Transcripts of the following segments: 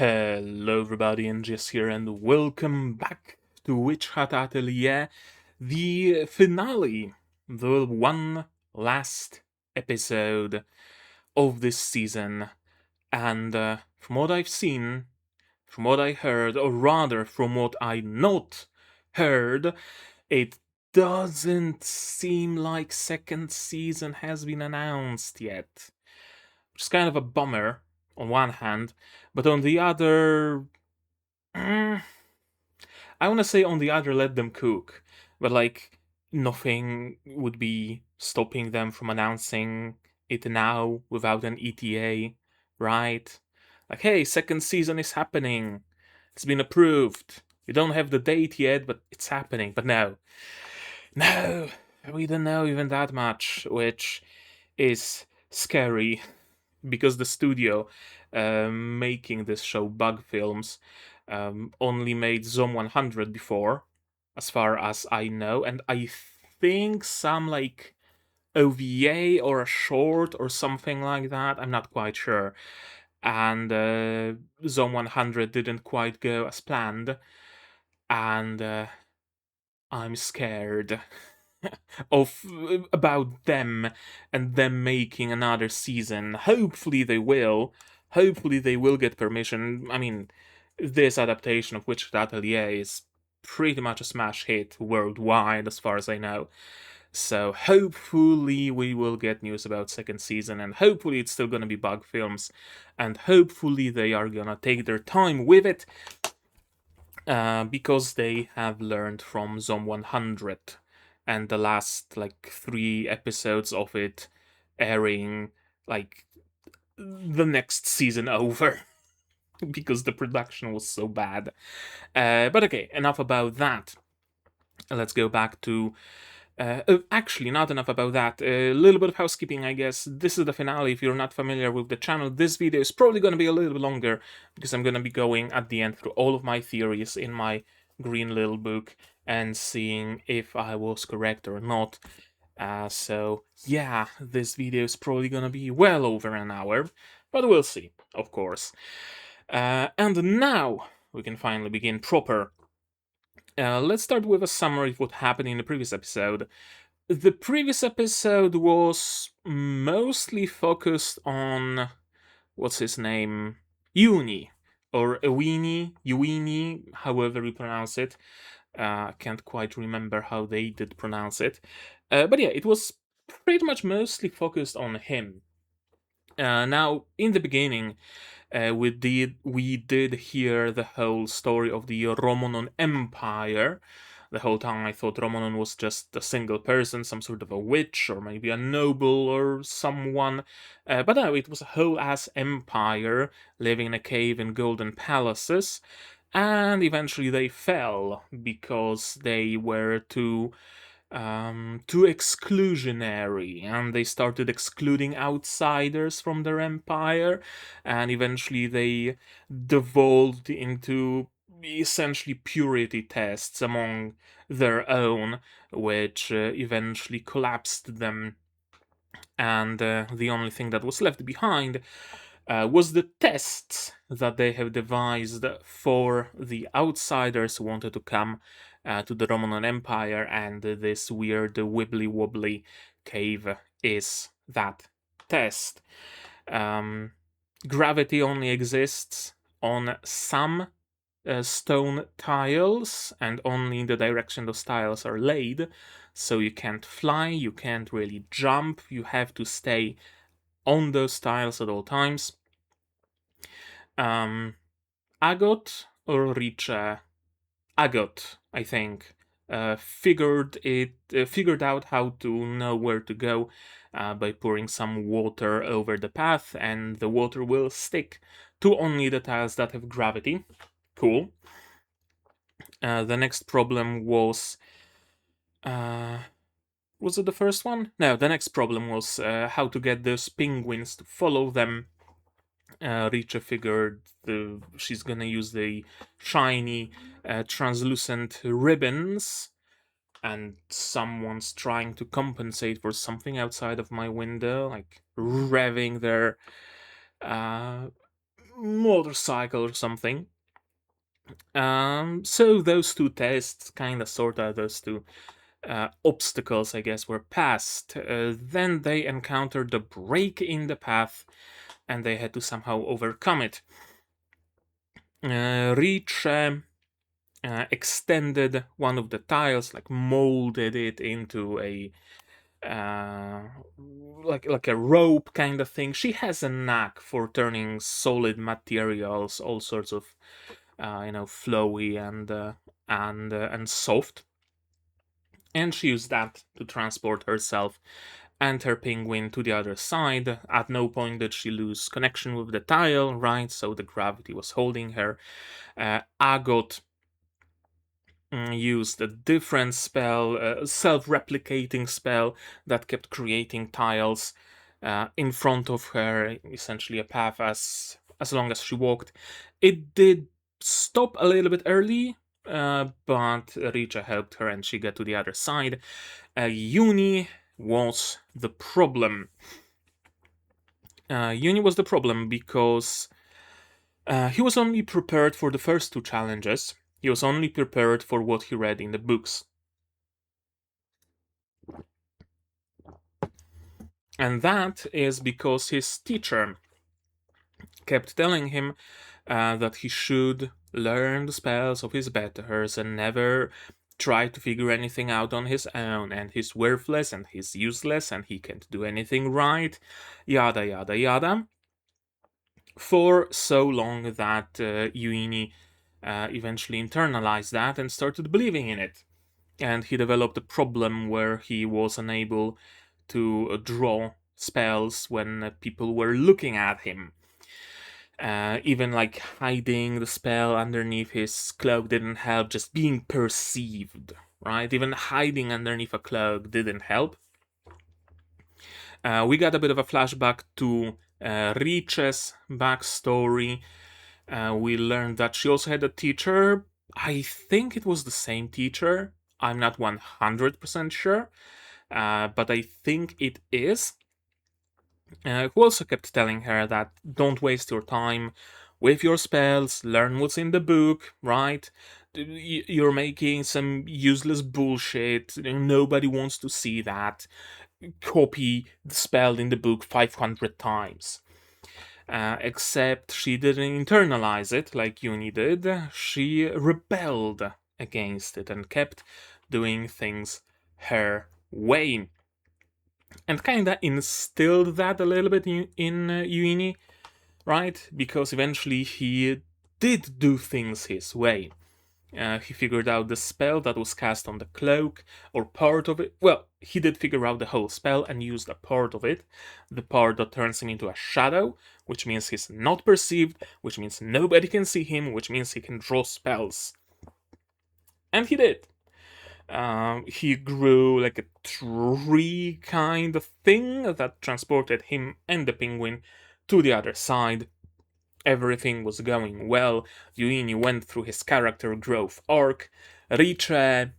Hello everybody, NGS here and welcome back to Witch Hat Atelier, the finale, the one last episode of this season. And from what I've seen, from what I heard, or rather from what I not heard, it doesn't seem like second season has been announced yet. Which is kind of a bummer on one hand, but on the other, I want to say on the other, let them cook. But like, nothing would be stopping them from announcing it now without an ETA, right? Like, hey, second season is happening. It's been approved. You don't have the date yet, but it's happening. But no, we don't know even that much, which is scary because the studio making this show, Bug Films, only made Zom 100 before, as far as I know, and I think some like OVA or a short or something like that. I'm not quite sure. And Zom 100 didn't quite go as planned, and I'm scared of about them and them making another season. Hopefully they will. Hopefully they will get permission. I mean, this adaptation of Witch Hat Atelier is pretty much a smash hit worldwide, as far as I know. So hopefully we will get news about second season, and hopefully it's still gonna be Bug Films, and hopefully they are gonna take their time with it, because they have learned from Zom 100 and the last like 3 episodes of it airing like the next season over because the production was so bad. But okay, enough about that. Let's go back to actually, not enough about that. A little bit of housekeeping, I guess. This is the finale. If you're not familiar with the channel, this video is probably going to be a little bit longer because I'm going to be going at the end through all of my theories in my green little book and seeing if I was correct or not. So yeah, this video is probably going to be well over an hour, but we'll see, of course. And now we can finally begin proper. Let's start with a summary of what happened in the previous episode. The previous episode was mostly focused on, what's his name? Uni, or Uini, however you pronounce it. I can't quite remember how they did pronounce it. But yeah, it was pretty much mostly focused on him. Now, in the beginning, we did hear the whole story of the Romanon Empire. The whole time I thought Romanon was just a single person, some sort of a witch, or maybe a noble or someone. But no, it was a whole-ass empire living in a cave in golden palaces. And eventually they fell because they were too exclusionary, and they started excluding outsiders from their empire, and eventually they devolved into essentially purity tests among their own, which eventually collapsed them. And the only thing that was left behind was the tests that they have devised for the outsiders who wanted to come to the Roman Empire, and this weird wibbly-wobbly cave is that test. Gravity only exists on some stone tiles, and only in the direction those tiles are laid, so you can't fly, you can't really jump, you have to stay on those tiles at all times. Agot or Richa, Agot, I think, figured out how to know where to go by pouring some water over the path, and the water will stick to only the tiles that have gravity. Cool. The next problem was it the first one? No, the next problem was how to get those penguins to follow them. Richa figured she's gonna use the shiny, translucent ribbons, and someone's trying to compensate for something outside of my window, like revving their motorcycle or something. So those two tests, those two obstacles, I guess, were passed. Then they encountered a break in the path, and they had to somehow overcome it. Reach extended one of the tiles, like molded it into a like a rope kind of thing. She has a knack for turning solid materials, all sorts of flowy and soft. And she used that to transport herself and her penguin to the other side. At no point did she lose connection with the tile, right? So the gravity was holding her. Agot used a different spell, a self-replicating spell that kept creating tiles in front of her, essentially a path as long as she walked. It did stop a little bit early, but Richa helped her and she got to the other side. Uni was the problem. Uni was the problem because he was only prepared for the first two challenges. He was only prepared for what he read in the books. And that is because his teacher kept telling him that he should learn the spells of his betters and never try to figure anything out on his own, and he's worthless and he's useless and he can't do anything right, yada yada yada, for so long that Uini eventually internalized that and started believing in it. And he developed a problem where he was unable to draw spells when people were looking at him. Even like hiding the spell underneath his cloak didn't help, just being perceived, right? Even hiding underneath a cloak didn't help. We got a bit of a flashback to Riche's backstory. We learned that she also had a teacher. I think it was the same teacher. I'm not 100% sure, but I think it is. Who also kept telling her that don't waste your time with your spells, learn what's in the book, right? You're making some useless bullshit. Nobody wants to see that. Copy the spell in the book 500 times. Except she didn't internalize it like Uni did. She rebelled against it and kept doing things her way. And kinda instilled that a little bit in Uini, right? Because eventually he did do things his way. He figured out the spell that was cast on the cloak, or part of it. Well, he did figure out the whole spell and used a part of it, the part that turns him into a shadow, which means he's not perceived, which means nobody can see him, which means he can draw spells. And he did. He grew like a tree kind of thing that transported him and the penguin to the other side. Everything was going well. Uini went through his character growth arc. Riche,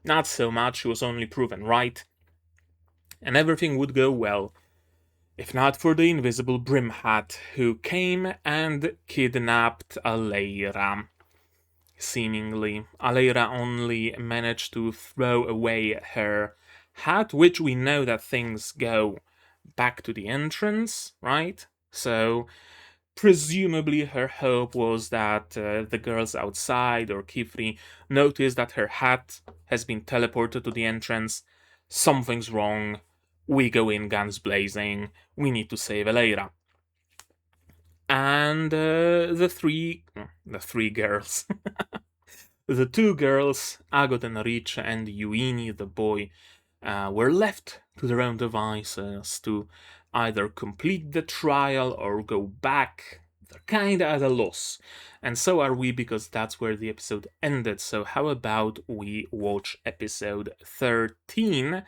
not so much, he was only proven right. And everything would go well, if not for the invisible Brim Hat, who came and kidnapped Aleira. Seemingly, Aleira only managed to throw away her hat, which we know that things go back to the entrance, right? So presumably her hope was that the girls outside or Qifrey notice that her hat has been teleported to the entrance. Something's wrong. We go in guns blazing. We need to save Aleira. And the three girls, the two girls, Agot and Rich, and Uini, the boy, were left to their own devices to either complete the trial or go back. They're kinda at a loss. And so are we, because that's where the episode ended. So how about we watch episode 13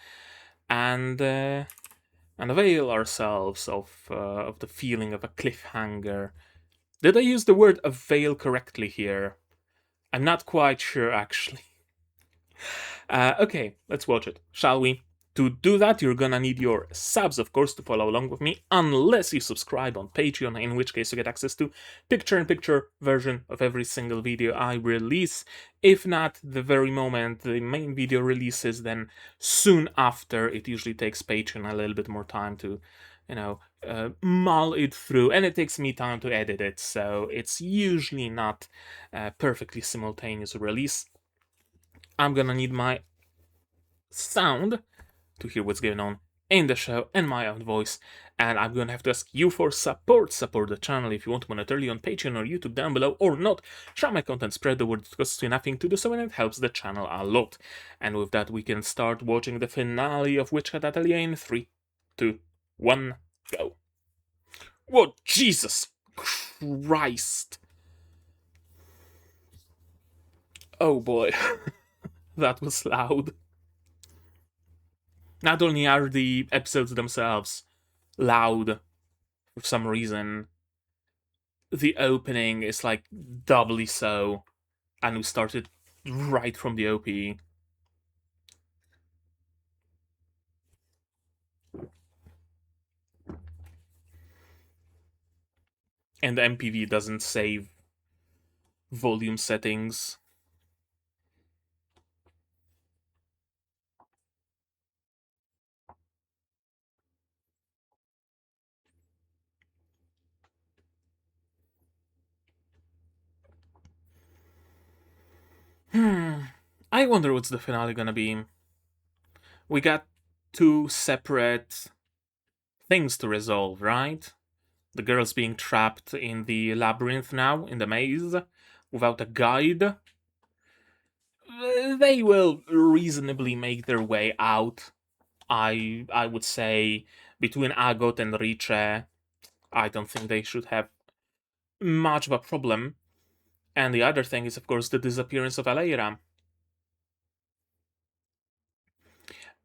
and avail ourselves of the feeling of a cliffhanger. Did I use the word avail correctly here? I'm not quite sure, actually. Okay, let's watch it, shall we? To do that, you're gonna need your subs, of course, to follow along with me, unless you subscribe on Patreon, in which case you get access to picture-in-picture version of every single video I release. If not, the very moment the main video releases, then soon after. It usually takes Patreon a little bit more time to, mull it through, and it takes me time to edit it, so it's usually not a perfectly simultaneous release. I'm gonna need my sound to hear what's going on in the show and my own voice, and I'm gonna have to ask you for support. Support the channel if you want monetarily on Patreon or YouTube down below, or not. Share my content, spread the word, it costs you nothing to do so, and it helps the channel a lot. And with that, we can start watching the finale of Witch Hat Atelier in 3, 2, 1, go. Whoa, Jesus Christ. Oh boy, that was loud. Not only are the episodes themselves loud for some reason, the opening is like doubly so, and we started right from the OP. And the MPV doesn't save volume settings. I wonder what's the finale gonna be. We got two separate things to resolve, right? The girl's being trapped in the labyrinth now, in the maze, without a guide. They will reasonably make their way out. I would say between Agot and Riche, I don't think they should have much of a problem. And the other thing is, of course, the disappearance of Aleira.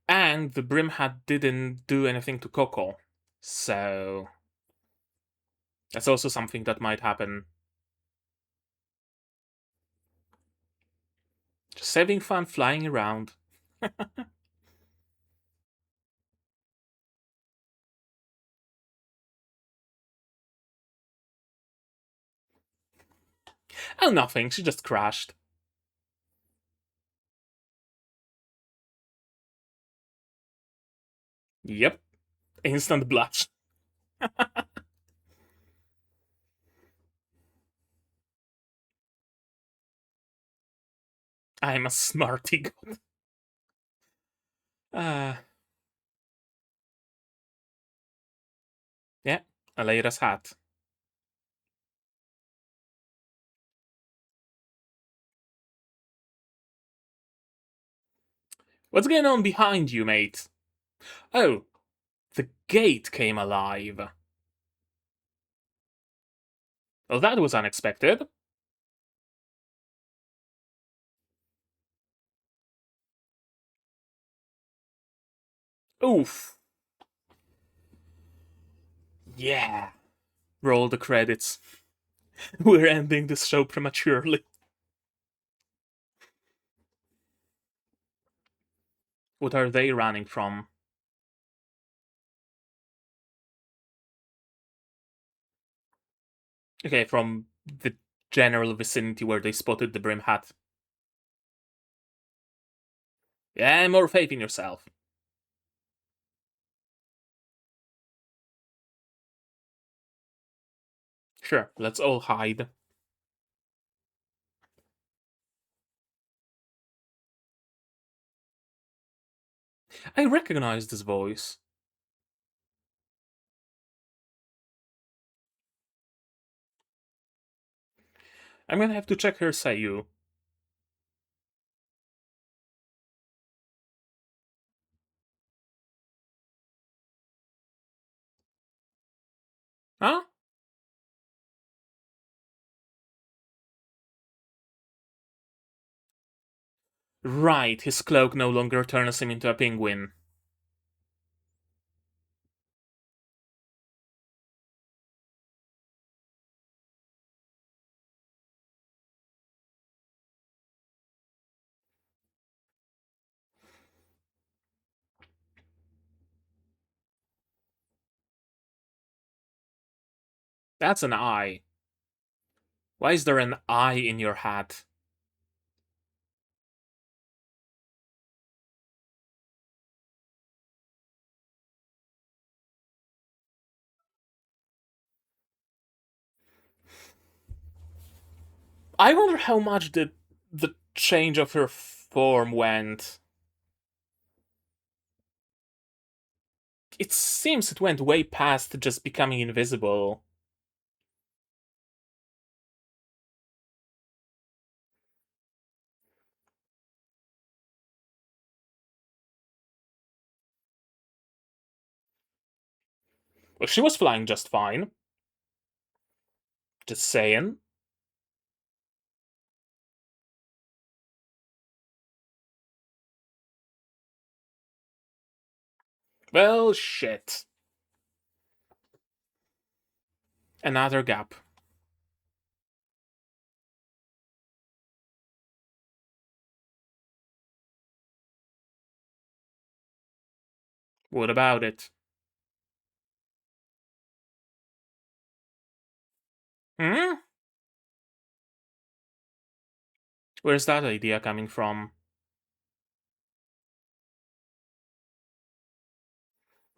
And the Brim Hat didn't do anything to Coco. So that's also something that might happen. Just having fun flying around. Oh, nothing. She just crashed. Yep. Instant blush. I'm a smarty god. Yeah, Aleira's hat. What's going on behind you, mate? Oh, the gate came alive. Well, that was unexpected. Oof. Yeah. Roll the credits. We're ending this show prematurely. What are they running from? Okay, from the general vicinity where they spotted the Brim Hat. Yeah, more faith in yourself. Sure, let's all hide. I recognize this voice. I'm gonna have to check her Sayu. Huh? Right, his cloak no longer turns him into a penguin. That's an eye. Why is there an eye in your hat? I wonder how much the change of her form went. It seems it went way past just becoming invisible. Well, she was flying just fine. Just saying. Well, shit. Another gap. What about it? Hmm? Where's that idea coming from?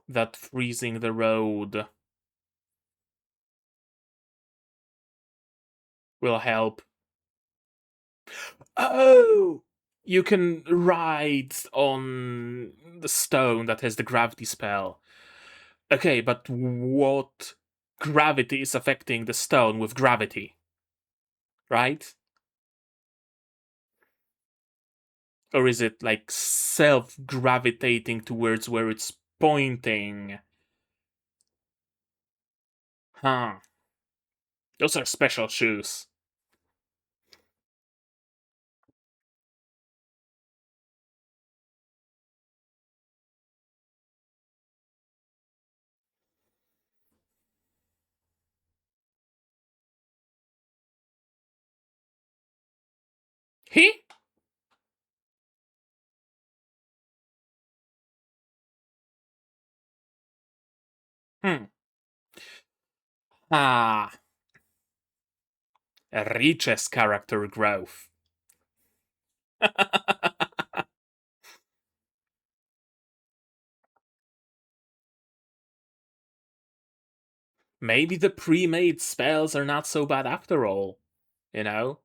That freezing the road will help. Oh! You can ride on the stone that has the gravity spell. Okay, but what gravity is affecting the stone with gravity? Right? Or is it like self gravitating towards where it's pointing? Huh. Those are special shoes. He? Hmm. Ah. Reaches character growth. Maybe the pre-made spells are not so bad after all. You know?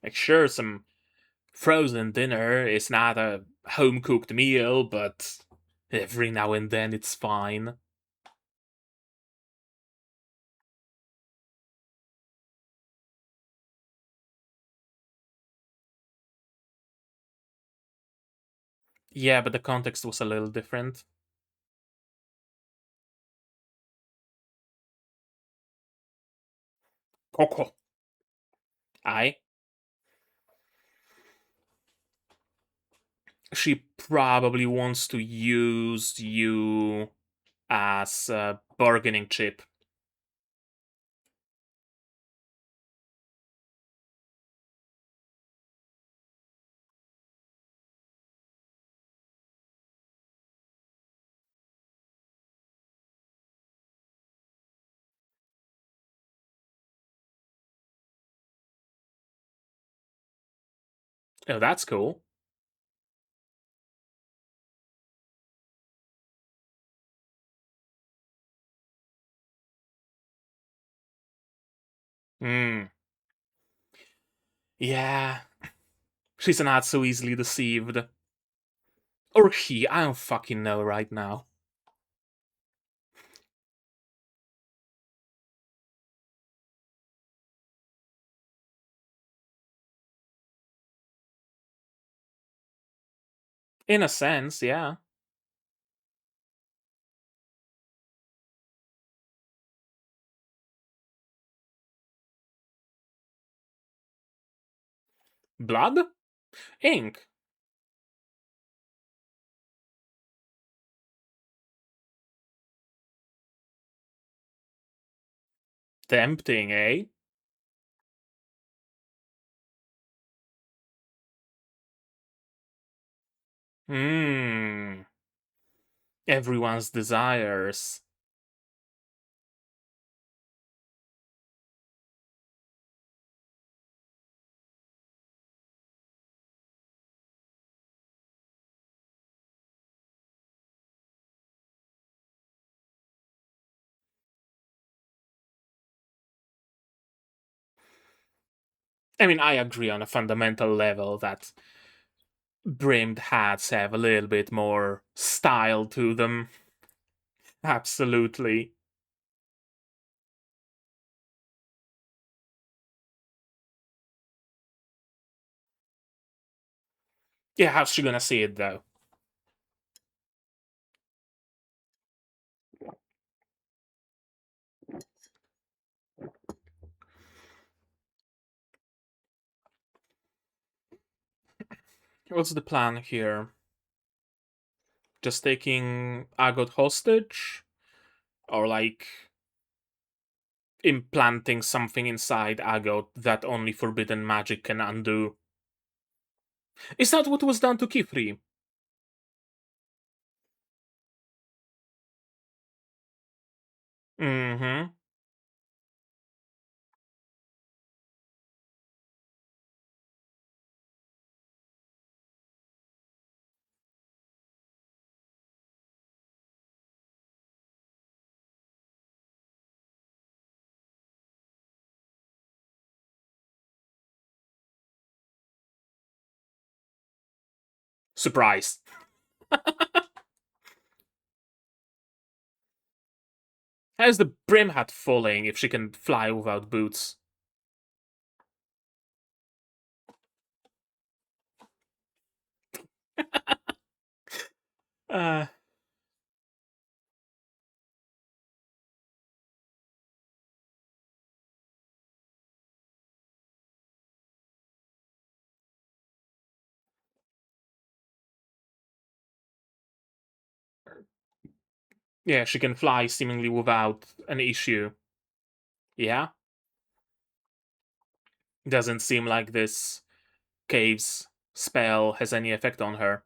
Like, sure, some frozen dinner is not a home cooked meal, but every now and then it's fine. Yeah, but the context was a little different. Coco. I. She probably wants to use you as a bargaining chip. Oh, that's cool. Hmm. Yeah. She's not so easily deceived. Or he, I don't fucking know right now. In a sense, yeah. Blood? Ink. Tempting, eh? Hmm. Everyone's desires. I mean, I agree on a fundamental level that brimmed hats have a little bit more style to them. Absolutely. Yeah, how's she gonna see it though? What's the plan here? Just taking Agot hostage? Or like implanting something inside Agot that only forbidden magic can undo? Is that what was done to Qifrey? Mm-hmm. Surprised. How's the brim hat falling if she can fly without boots? Uh, yeah, she can fly seemingly without an issue. Yeah? Doesn't seem like this cave's spell has any effect on her.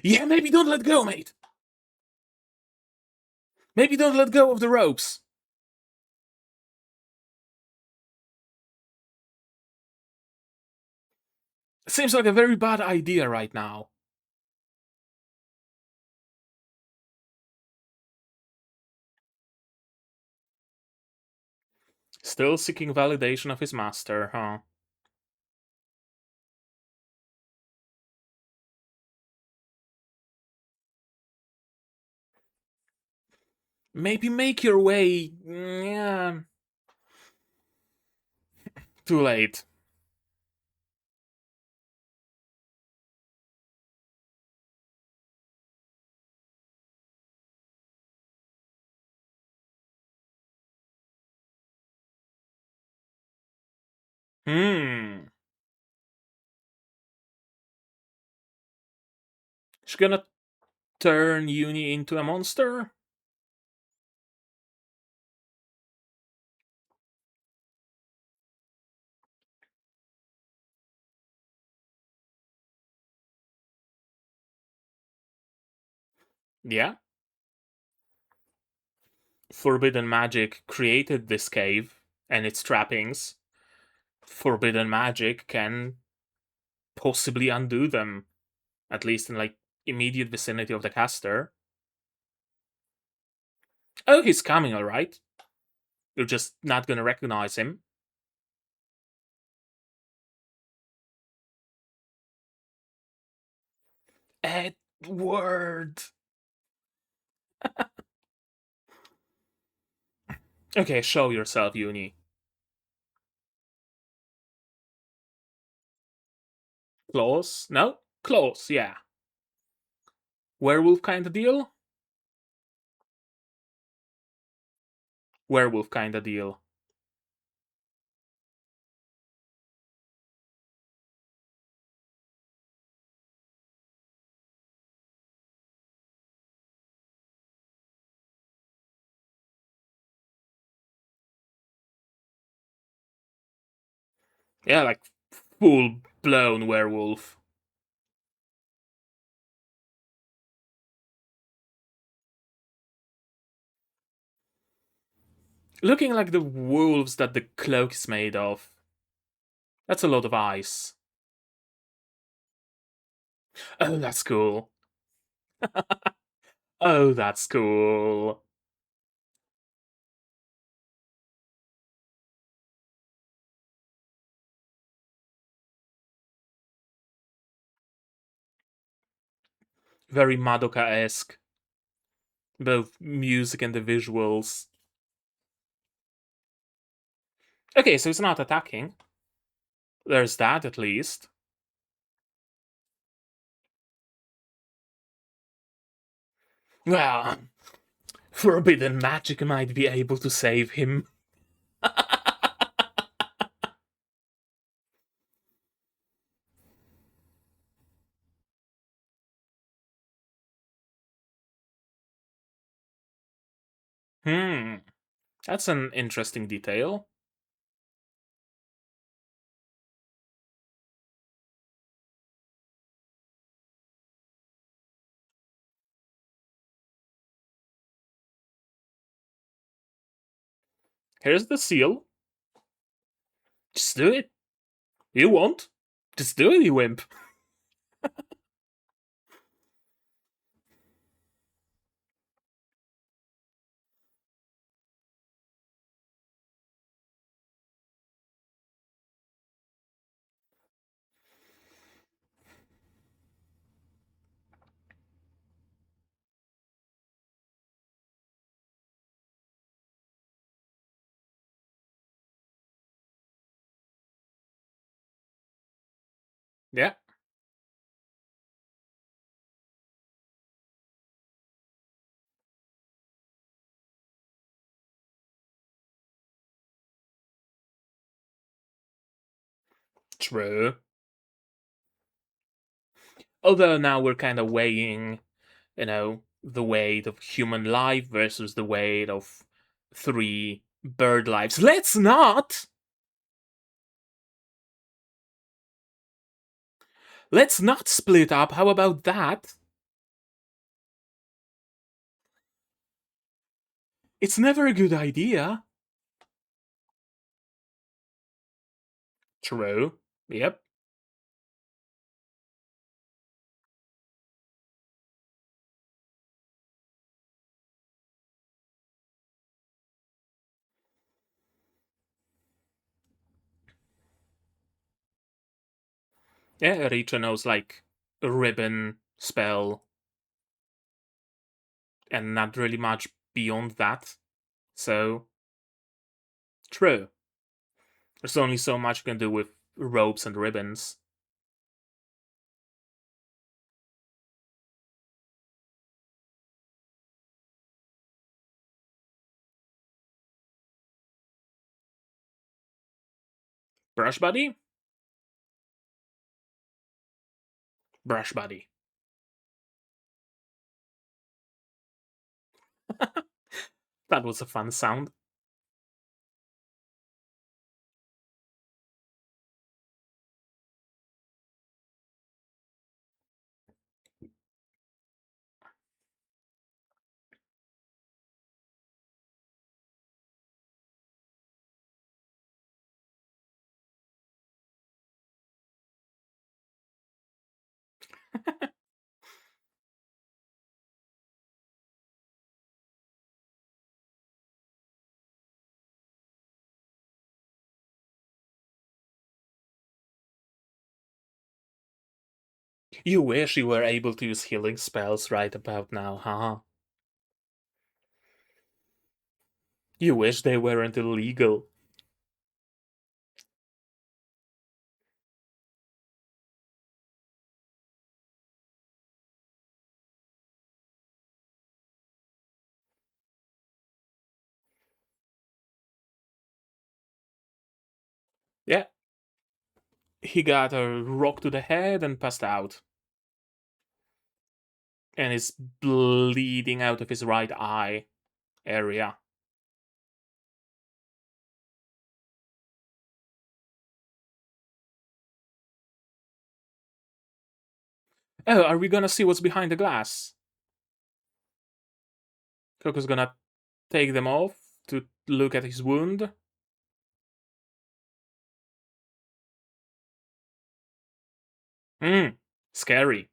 Yeah, maybe don't let go, mate! Maybe don't let go of the ropes! Seems like a very bad idea right now. Still seeking validation of his master, huh? Maybe make your way. Yeah. Too late. Hmm. She's gonna turn Uni into a monster? Yeah. Forbidden magic created this cave and its trappings. Forbidden magic can possibly undo them, at least in like immediate vicinity of the caster. Oh, he's coming, alright. You're just not gonna recognize him. Edward! Okay, show yourself, Uni. Close? No? Close, yeah. Werewolf kinda deal? Werewolf kinda deal. Yeah, like full blown werewolf. Looking like the wolves that the cloak is made of. That's a lot of ice. Oh, that's cool. Oh, that's cool. Very Madoka-esque. Both music and the visuals. Okay, so it's not attacking. There's that, at least. Well, forbidden magic might be able to save him. Hmm, that's an interesting detail. Here's the seal. Just do it. You won't. Just do it, you wimp. Yeah, true. Although now we're kind of weighing, the weight of human life versus the weight of 3 bird lives. Let's not! Let's not split up. How about that? It's never a good idea. True. Yep. Yeah, Richa knows like a ribbon spell and not really much beyond that. So, true. There's only so much you can do with ropes and ribbons. Brush buddy? Brush buddy. That was a fun sound. You wish you were able to use healing spells right about now, huh? You wish they weren't illegal. Yeah, he got a rock to the head and passed out. And is bleeding out of his right eye area. Oh, are we gonna see what's behind the glass? Coco's gonna take them off? to look at his wound. Scary.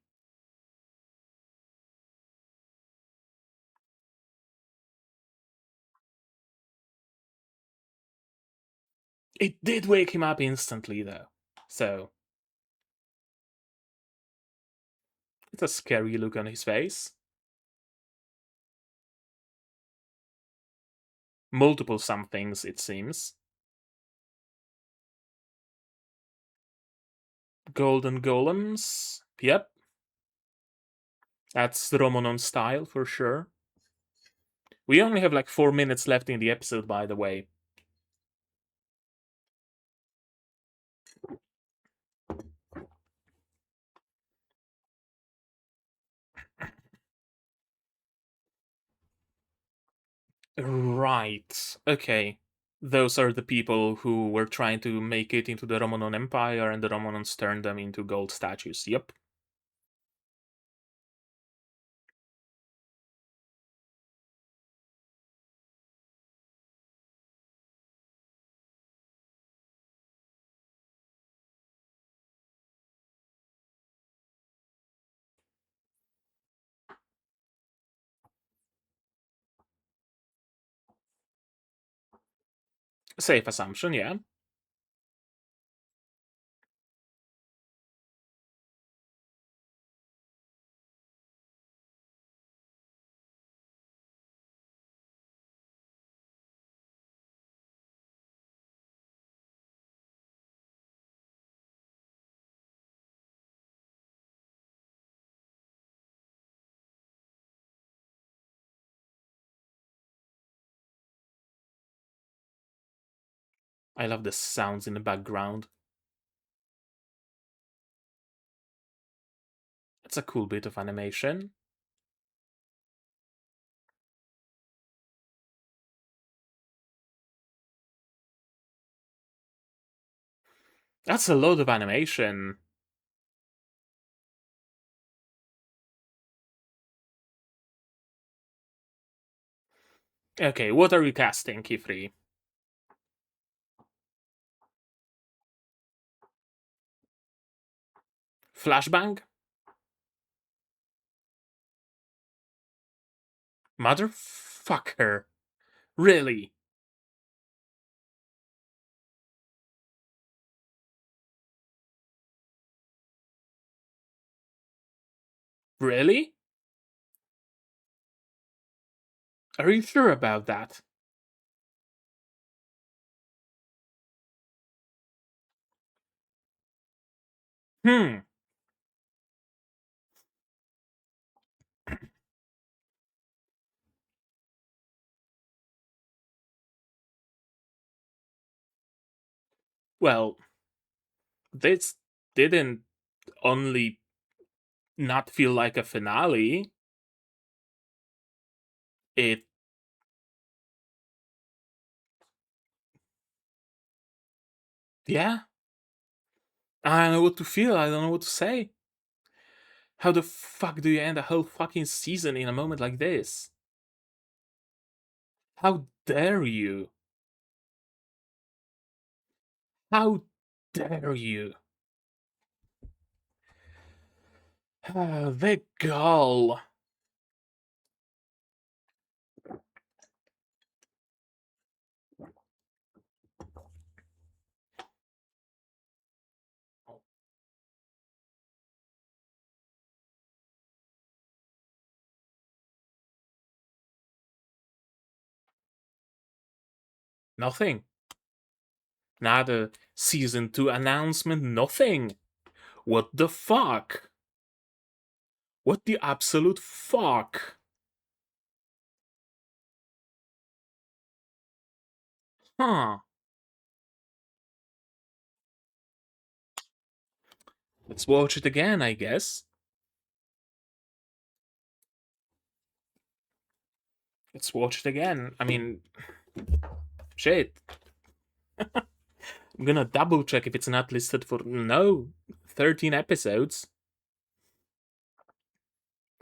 It did wake him up instantly, though. So, it's a scary look on his face. Multiple somethings, it seems. Golden golems. Yep. That's Romonon style for sure. We only have like 4 minutes left in the episode, by the way. Right. Okay. Those are the people who were trying to make it into the Romanon Empire, and the Romanons turned them into gold statues. Yep. Safe assumption, yeah. I love the sounds in the background. It's a cool bit of animation. That's a lot of animation. Okay, what are you casting, Qifrey? Flashbang? Motherfucker. Really? Really? Are you sure about that? Hmm. Well, this didn't only not feel like a finale. It, yeah. I don't know what to feel. I don't know what to say. How the fuck do you end a whole fucking season in a moment like this? How dare you? How dare you? The gall. Nothing. Not a season 2 announcement, nothing. What the fuck? What the absolute fuck? Huh. Let's watch it again, I guess. Let's watch it again. I mean, shit. I'm gonna double check if it's not listed for. No. 13 episodes.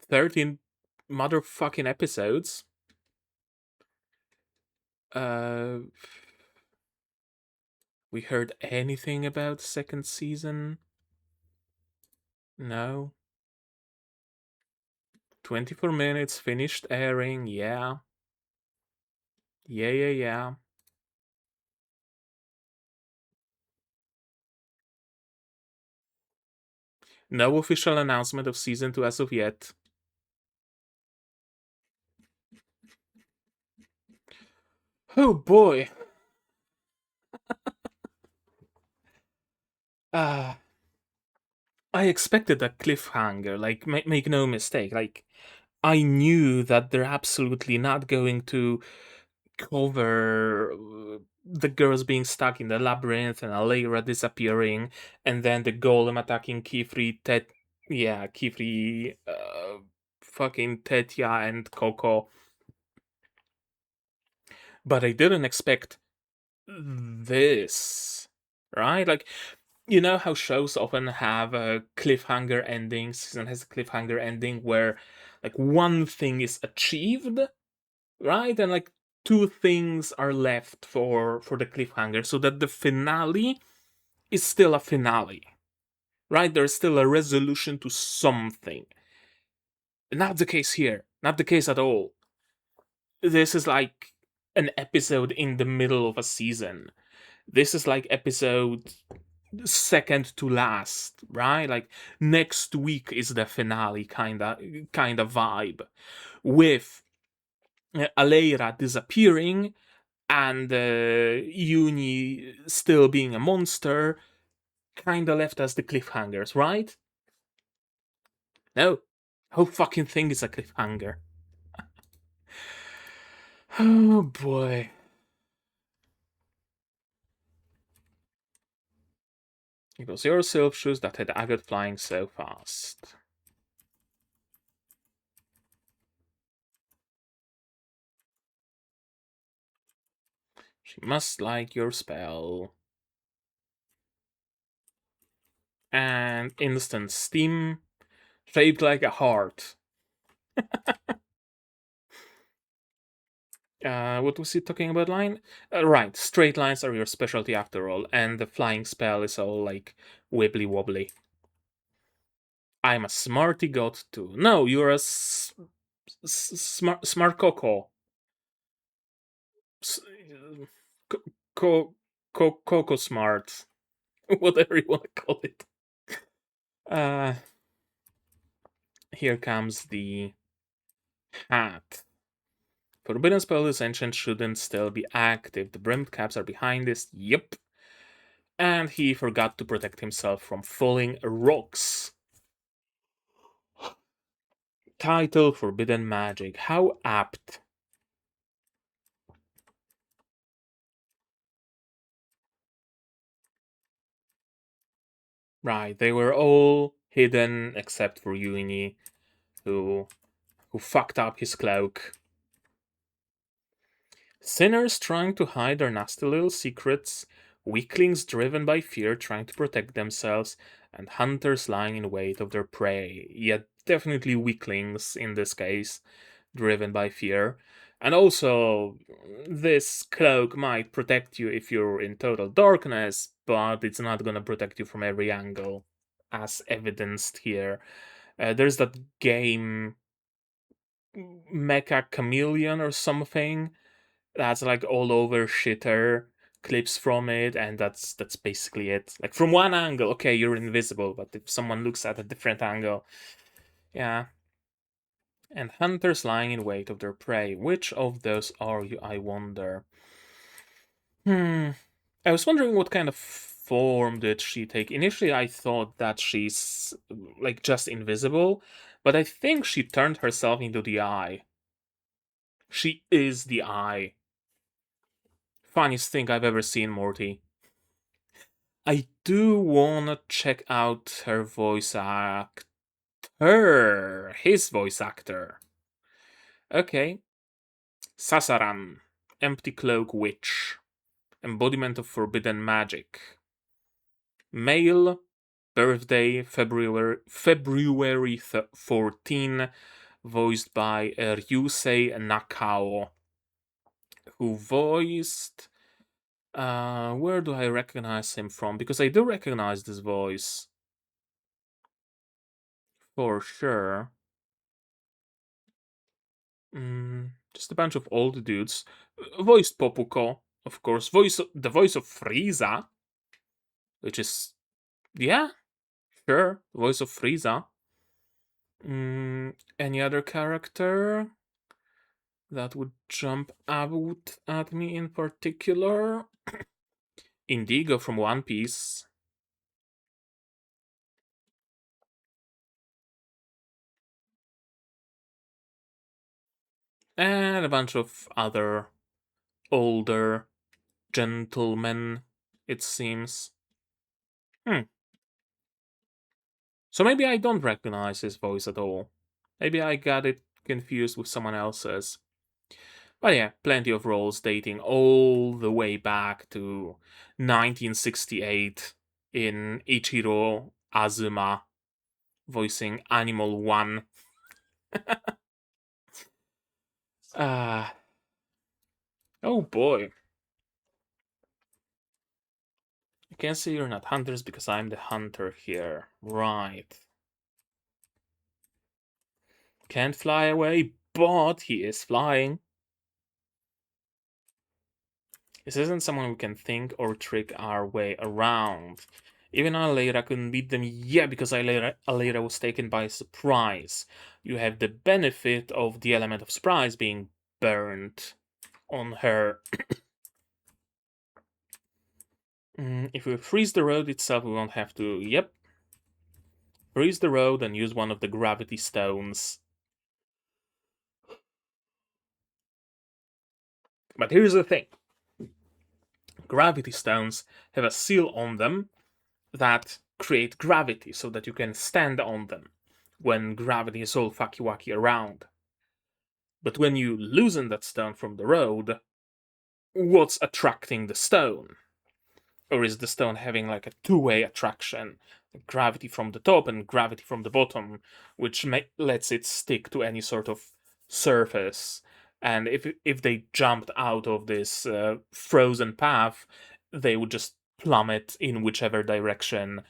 13 motherfucking episodes. We heard anything about second season? No. 24 minutes, finished airing, yeah. Yeah. No official announcement of season 2 as of yet. Oh boy. I expected a cliffhanger, like, make no mistake. Like, I knew that they're absolutely not going to cover the girls being stuck in the labyrinth and Alera disappearing, and then the golem attacking Qifrey, Qifrey, fucking Tetya and Coco. But I didn't expect this, right? Like, you know how shows often have a cliffhanger ending, season has a cliffhanger ending where like one thing is achieved, right? And like two things are left for the cliffhanger so that the finale is still a finale. Right? There's still a resolution to something. Not the case here. Not the case at all. This is like an episode in the middle of a season. This is like episode second to last, right? Like next week is the finale kinda vibe. With Aleira disappearing and Uni still being a monster, kinda left as the cliffhangers, right? No. Whole fucking thing is a cliffhanger. Oh boy. It was your silk shoes that had Agat flying so fast. She must like your spell. And instant steam, shaped like a heart. What was he talking about line? Right, straight lines are your specialty after all, and the flying spell is all like wibbly wobbly. I'm a smarty god too. No, you're a smart Coco. Coco smart. Whatever you want to call it. Uh, Here comes the hat. Forbidden spell is ancient shouldn't still be active. The brimmed caps are behind this. Yep. And he forgot to protect himself from falling rocks. Title Forbidden Magic. How apt. Right, they were all hidden except for Uni, who fucked up his cloak. Sinners trying to hide their nasty little secrets, weaklings driven by fear trying to protect themselves, and hunters lying in wait of their prey. Yet definitely weaklings in this case, driven by fear. And also, this cloak might protect you if you're in total darkness, but it's not gonna protect you from every angle, as evidenced here. There's that game Mecha Chameleon or something that's like all over shitter clips from it, and that's basically it. Like from one angle, okay, you're invisible, but if someone looks at a different angle, yeah. And hunters lying in wait of their prey. Which of those are you, I wonder? I was wondering what kind of form did she take. Initially I thought that she's like just invisible, but I think she turned herself into the eye. She is the eye. Funniest thing I've ever seen, Morty. I do wanna check out her voice actor. His voice actor. Okay. Sasaran. Empty Cloak Witch. Embodiment of Forbidden Magic. Male. Birthday February 14. Voiced by Ryusei Nakao. who voiced. Where do I recognize him from? Because I do recognize this voice. For sure. Just a bunch of old dudes. Voiced Popuko, of course. The voice of Frieza. Which is... Yeah, sure. Voice of Frieza. Any other character that would jump out at me in particular? Indigo from One Piece. And a bunch of other older gentlemen, it seems. So maybe I don't recognize his voice at all. Maybe I got it confused with someone else's. But yeah, plenty of roles dating all the way back to 1968 in Ichiro Azuma voicing Animal One. Oh boy. I can see you're not hunters because I'm the hunter here. Right. Can't fly away, but he is flying. This isn't someone we can think or trick our way around. Even Alera couldn't beat them yet because Alera was taken by surprise. You have the benefit of the element of surprise being burned on her. If we freeze the road itself, we won't have to. Yep. Freeze the road and use one of the gravity stones. But here's the thing. Gravity stones have a seal on them that create gravity so that you can stand on them when gravity is all fucky wacky around. But when you loosen that stone from the road, what's attracting the stone? Or is the stone having like a two-way attraction? Gravity from the top and gravity from the bottom, which lets it stick to any sort of surface. And if they jumped out of this frozen path, they would just plummet in whichever direction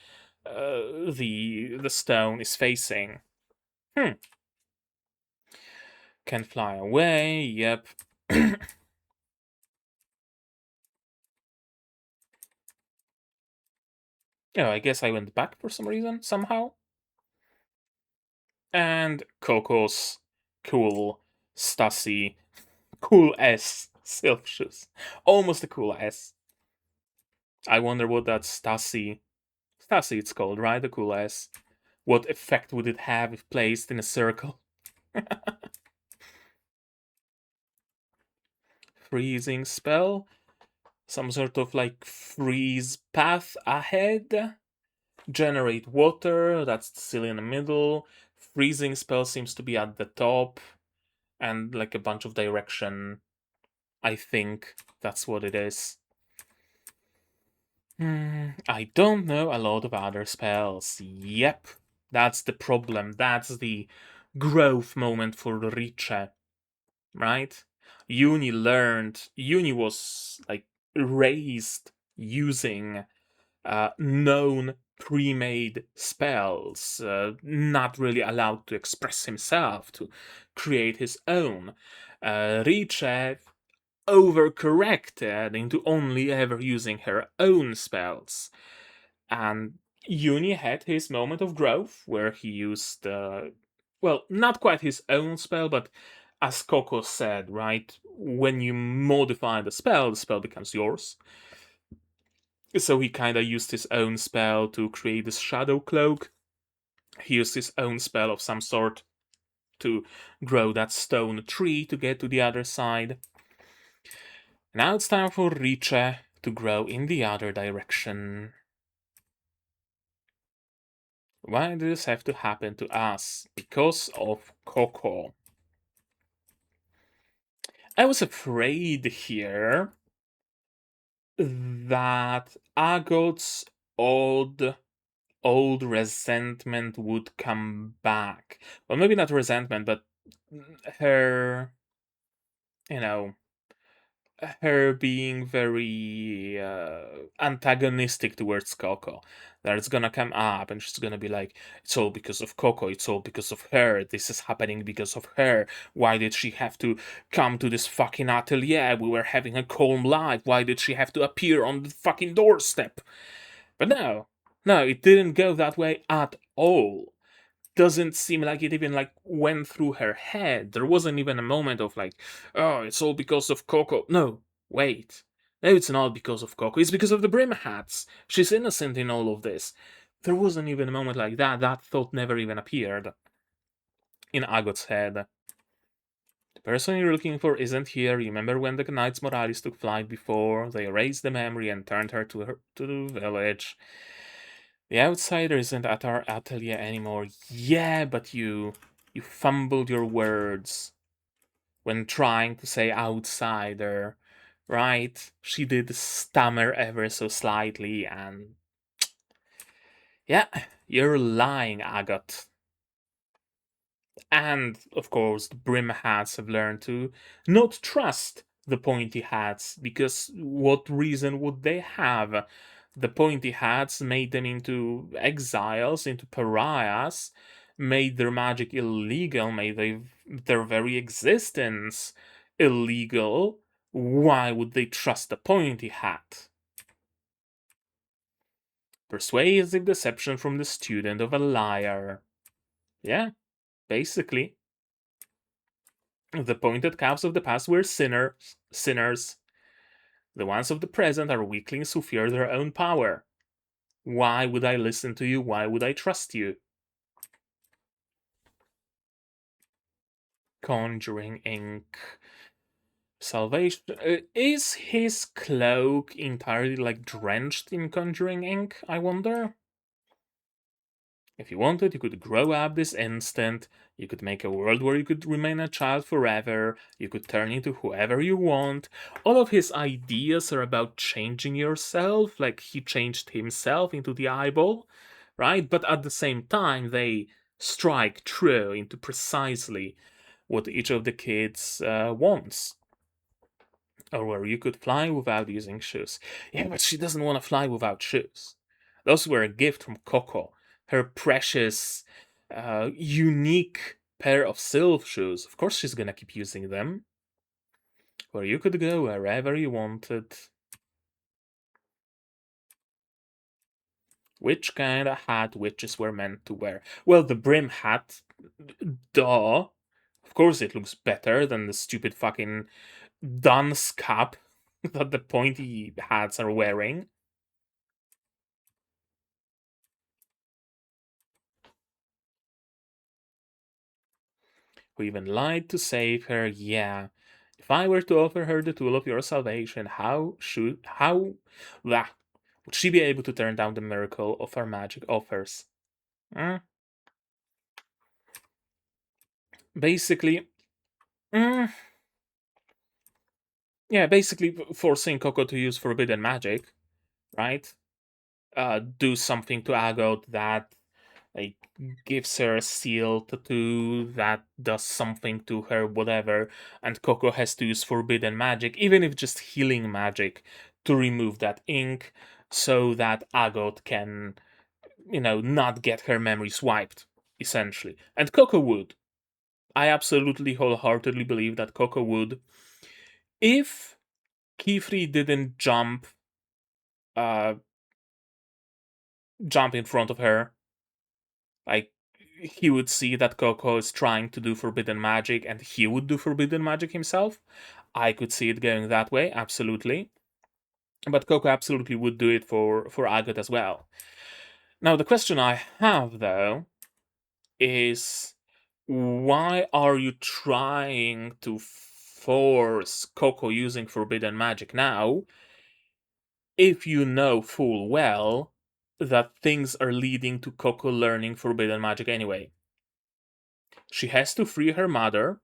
the stone is facing. Can fly away, yep. Yeah, I guess I went back for some reason, somehow. And Coco's cool Stassi, cool S silk shoes. Almost a cool S. I wonder what that Stassi it's called, right? The cool S. What effect would it have if placed in a circle? Freezing spell? Some sort of like freeze path ahead? Generate water, that's still in the middle. Freezing spell seems to be at the top. And like a bunch of direction. I think that's what it is. I don't know a lot of other spells. Yep, that's the problem. That's the growth moment for Riche, right? Uni was like raised using known pre-made spells, not really allowed to express himself, to create his own. Riche overcorrected into only ever using her own spells. And Uni had his moment of growth where he used, well, not quite his own spell, but as Coco said, right? When you modify the spell becomes yours. So he kind of used his own spell to create this shadow cloak. He used his own spell of some sort to grow that stone tree to get to the other side. Now it's time for Riche to grow in the other direction. Why did this have to happen to us? Because of Coco. I was afraid here that Agot's old resentment would come back. Well, maybe not resentment, but her, her being very antagonistic towards Coco. That it's gonna come up and she's gonna be like, it's all because of Coco, it's all because of her, this is happening because of her. Why did she have to come to this fucking atelier? We were having a calm life. Why did she have to appear on the fucking doorstep? But no, it didn't go that way at all. Doesn't seem like it even like went through her head. There wasn't even a moment of like, oh, it's all because of Coco. No, wait. No, it's not because of Coco. It's because of the brim hats. She's innocent in all of this. There wasn't even a moment like that. That thought never even appeared in Agot's head. The person you're looking for isn't here. Remember when the Knights Morales took flight before? They erased the memory and turned her to the village. The outsider isn't at our atelier anymore. Yeah, but you fumbled your words when trying to say outsider, right? She did stammer ever so slightly, and yeah, you're lying, Agot. And of course, the brim hats have learned to not trust the pointy hats, because what reason would they have? The pointy hats made them into exiles, into pariahs, made their magic illegal, made their very existence illegal. Why would they trust the pointy hat? Persuasive deception from the student of a liar. Yeah, basically. The pointed caps of the past were sinners. The ones of the present are weaklings who fear their own power. Why would I listen to you? Why would I trust you? Conjuring ink. Salvation. Is his cloak entirely like drenched in conjuring ink, I wonder? If you wanted, you could grow up this instant. You could make a world where you could remain a child forever. You could turn into whoever you want. All of his ideas are about changing yourself, like he changed himself into the eyeball, right? But at the same time, they strike true into precisely what each of the kids wants. Or where you could fly without using shoes. Yeah, but she doesn't want to fly without shoes. Those were a gift from Coco, her precious, unique pair of silk shoes. Of course, she's gonna keep using them. Where you could go wherever you wanted. Which kind of hat witches were meant to wear? Well, the brim hat, duh. Of course, it looks better than the stupid fucking dunce cap that the pointy hats are wearing. Who even lied to save her. Yeah. If I were to offer her the tool of your salvation, would she be able to turn down the miracle of her magic offers? Mm. Basically, mm, yeah, basically forcing Coco to use forbidden magic, right? Do something to Agot that like gives her a seal tattoo that does something to her, whatever, and Coco has to use forbidden magic, even if just healing magic, to remove that ink so that Agot can, not get her memories wiped, essentially. And Coco would. I absolutely wholeheartedly believe that Coco would. If Qifrey didn't uh jump in front of her, like he would see that Coco is trying to do forbidden magic and he would do forbidden magic himself. I could see it going that way, absolutely. But Coco absolutely would do it for Agat as well. Now the question I have though is, why are you trying to force Coco using forbidden magic now if you know full well that things are leading to Coco learning forbidden magic anyway? She has to free her mother,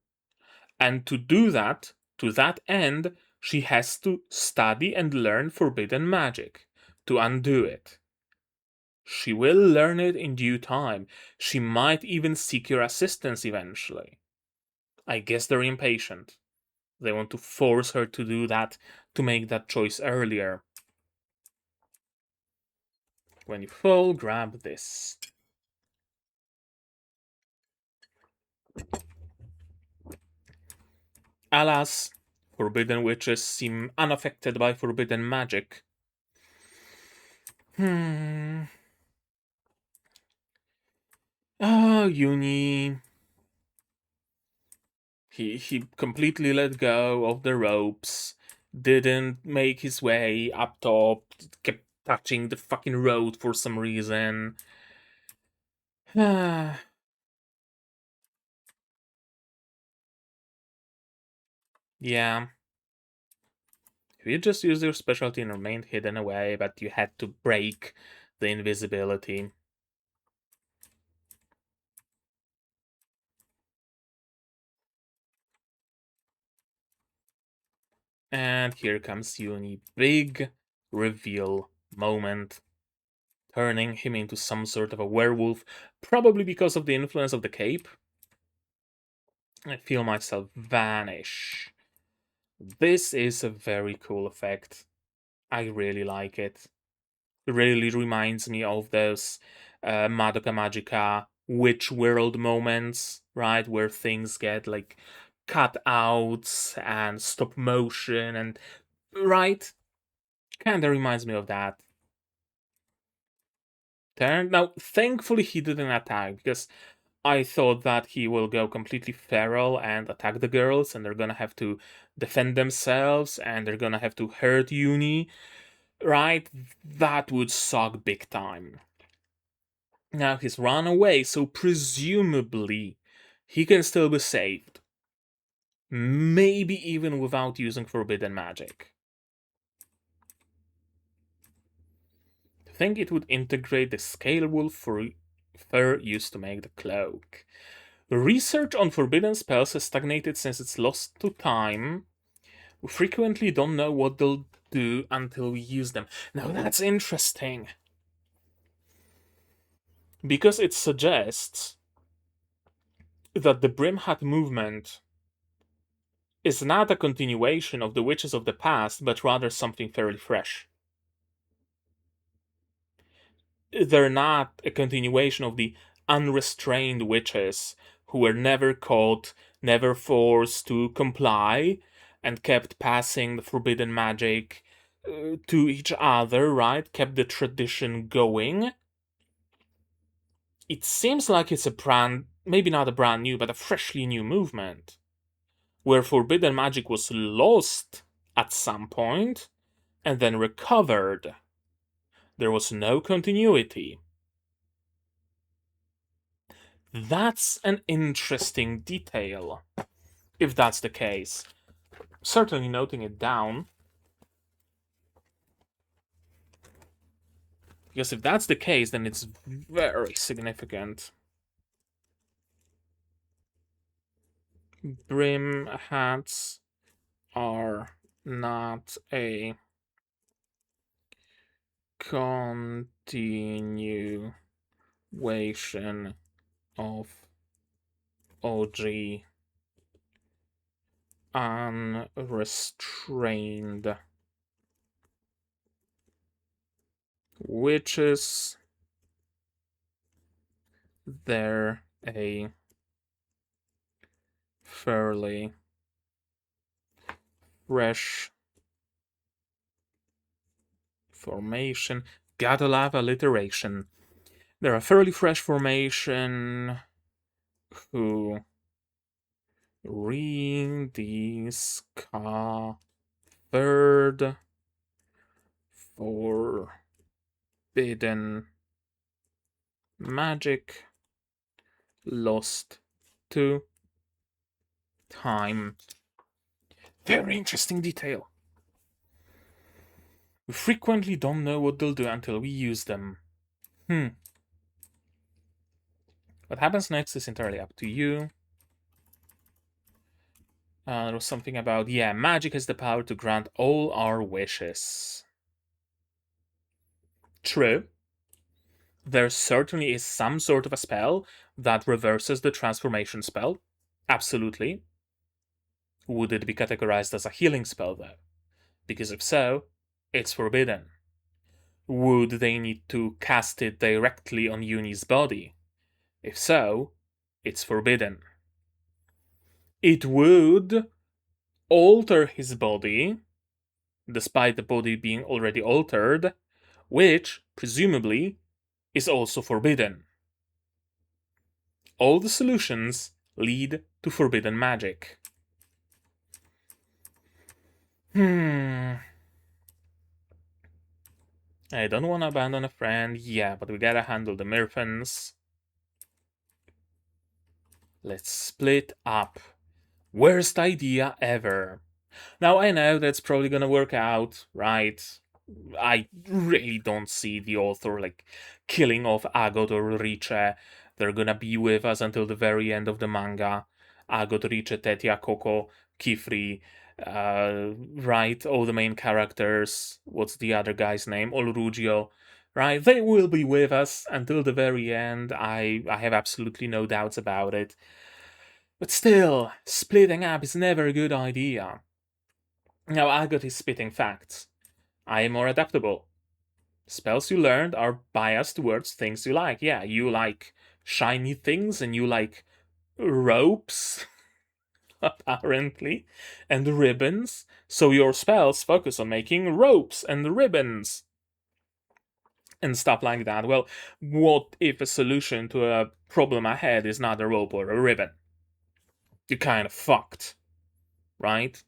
and to that end, she has to study and learn forbidden magic to undo it. She will learn it in due time. She might even seek your assistance eventually. I guess they're impatient. They want to force her to do that, to make that choice earlier. When you fall, grab this. Alas, forbidden witches seem unaffected by forbidden magic. Uni. He completely let go of the ropes, didn't make his way up top, kept touching the fucking road for some reason. Yeah. You just used your specialty and remained hidden away, but you had to break the invisibility. And here comes Uni. Big reveal moment. Turning him into some sort of a werewolf, probably because of the influence of the cape. I feel myself vanish. This is a very cool effect. I really like it. It really reminds me of those Madoka Magica Witch World moments, right? Where things get like cut out and stop motion and right? Kinda reminds me of that. Now, thankfully he didn't attack because I thought that he will go completely feral and attack the girls, and they're gonna have to defend themselves, and they're gonna have to hurt Uni, right? That would suck big time. Now he's run away, so presumably he can still be saved. Maybe even without using forbidden magic. I think it would integrate the scale wolf fur used to make the cloak. Research on forbidden spells has stagnated since it's lost to time. We frequently don't know what they'll do until we use them. Now that's interesting. Because it suggests that the Brim Hat movement is not a continuation of the witches of the past, but rather something fairly fresh. They're not a continuation of the unrestrained witches who were never caught, never forced to comply, and kept passing the forbidden magic to each other, right? Kept the tradition going. It seems like it's a brand, maybe not a brand new, but a freshly new movement, where forbidden magic was lost at some point and then recovered. There was no continuity. That's an interesting detail, if that's the case. Certainly noting it down. Because if that's the case, then it's very significant. Brim hats are not a continuation of OG unrestrained witches. They're a fairly fresh formation. Gotta love alliteration. They're a fairly fresh formation who rediscovered forbidden magic lost to time. Very interesting detail. We frequently don't know what they'll do until we use them. What happens next is entirely up to you. There was something about, magic has the power to grant all our wishes. True. There certainly is some sort of a spell that reverses the transformation spell. Absolutely. Would it be categorized as a healing spell, though? Because if so, it's forbidden. Would they need to cast it directly on Uni's body? If so, it's forbidden. It would alter his body, despite the body being already altered, which, presumably, is also forbidden. All the solutions lead to forbidden magic. I don't want to abandon a friend. Yeah, but we gotta handle the Mirfans. Let's split up. Worst idea ever. Now I know that's probably gonna work out, right? I really don't see the author like killing off Agot or Riche. They're gonna be with us until the very end of the manga. Agot, Riche, Tetia, Coco, Qifrey, right? All the main characters. What's the other guy's name? Olrugio. Right? They will be with us until the very end. I have absolutely no doubts about it. But still, splitting up is never a good idea. Now Agot is spitting facts. I am more adaptable. Spells you learned are biased towards things you like. Yeah, you like shiny things and you like ropes, apparently, and ribbons. So your spells focus on making ropes and ribbons and stuff like that. Well, what if a solution to a problem I had is not a rope or a ribbon? You're kind of fucked, right?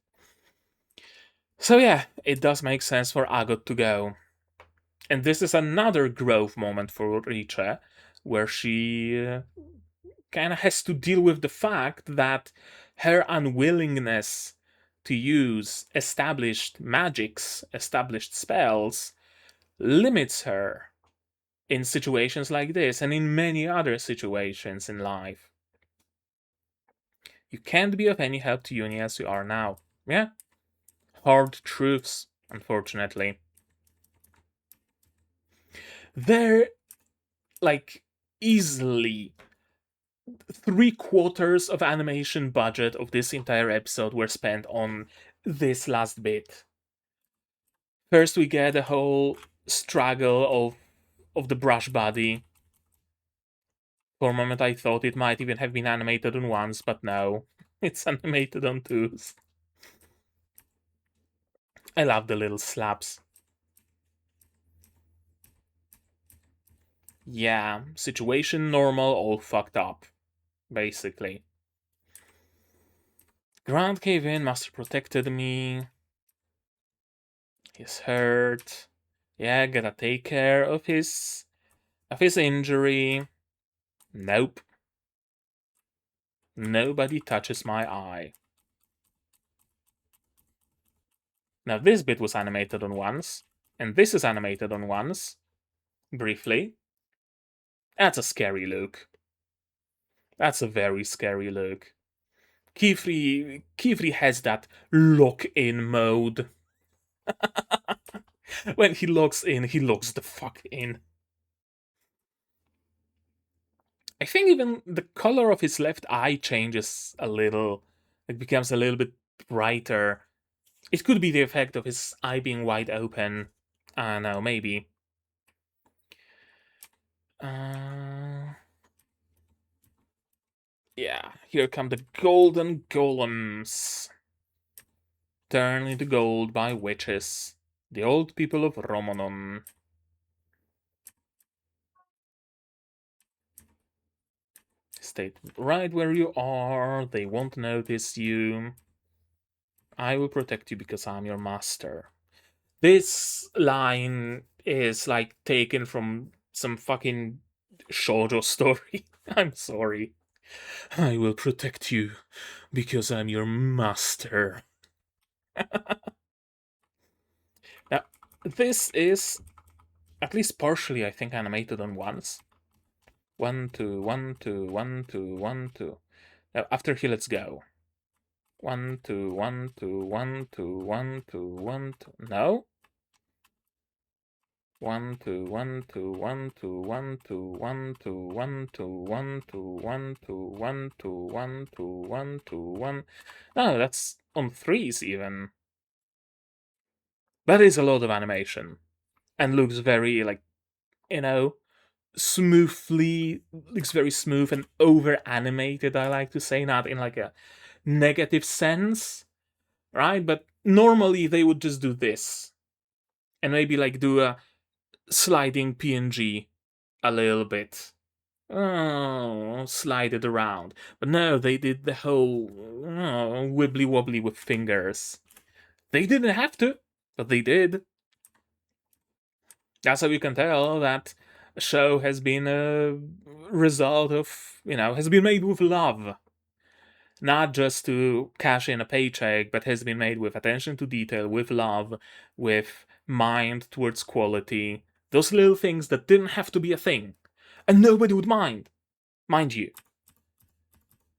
So yeah, it does make sense for Agot to go. And this is another growth moment for Riche, where she kind of has to deal with the fact that her unwillingness to use established magics, established spells, limits her in situations like this and in many other situations in life. You can't be of any help to Uni as you are now. Yeah? Hard truths, unfortunately. They're like easily 3/4 of animation budget of this entire episode were spent on this last bit. First, we get a whole struggle of the brush body. For a moment, I thought it might even have been animated on ones, but no, it's animated on twos. I love the little slaps. Yeah, situation normal, all fucked up, basically. Ground cave in, Master protected me. He's hurt. Yeah, gotta take care of his injury. Nope. Nobody touches my eye. Now this bit was animated on once, and this is animated on once. Briefly. That's a scary look. That's a very scary look. Qifrey has that lock-in mode. When he locks in, he locks the fuck in. I think even the color of his left eye changes a little. It becomes a little bit brighter. It could be the effect of his eye being wide open. I don't know, maybe. Yeah, here come the golden golems. Turned into gold by witches. The old people of Romonon. Stay right where you are. They won't notice you. I will protect you because I'm your master. This line is like taken from some fucking shoujo story. I'm sorry. I will protect you because I'm your master. Now, this is at least partially, I think, animated on once. 1, 2, 1, 2, 1, 2, 1, 2. Now, after he lets go. 1, 2, 1, 2, 1, 2, 1, 2, 1, 2. No? 1 2 1 2 1 2 1 2 1 2 1 2 1 2 1 2 1 2 1 2 1 2 1. No, that's on threes even. That is a lot of animation. And looks very, like, you know, smoothly, looks very smooth and over animated, I like to say, not in like a negative sense, right? But normally they would just do this and maybe like do a sliding PNG a little bit. Oh, slide it around. But no, they did the whole wibbly wobbly with fingers. They didn't have to, but they did. That's how you can tell that a show has been a result of, has been made with love. Not just to cash in a paycheck, but has been made with attention to detail, with love, with mind towards quality. Those little things that didn't have to be a thing. And nobody would mind you.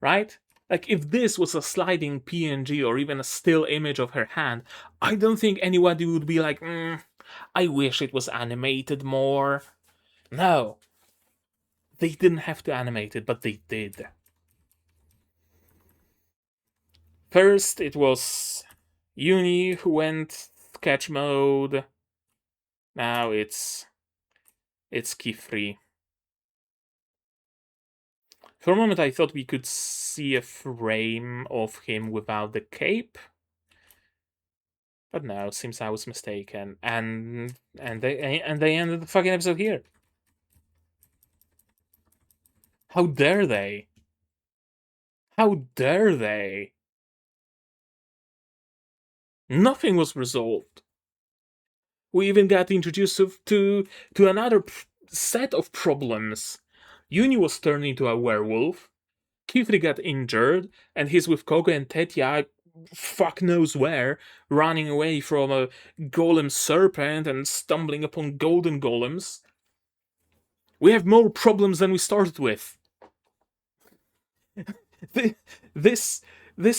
Right? Like, if this was a sliding PNG or even a still image of her hand, I don't think anybody would be like, I wish it was animated more. No. They didn't have to animate it, but they did. First, it was Uni who went sketch mode. Now it's Qifrey. For a moment, I thought we could see a frame of him without the cape. But no, seems I was mistaken. And they ended the fucking episode here. How dare they? How dare they? Nothing was resolved. We even got introduced to another set of problems. Uni was turned into a werewolf. Qifrey got injured, and he's with Coco and Tetia, fuck knows where, running away from a golem serpent and stumbling upon golden golems. We have more problems than we started with. This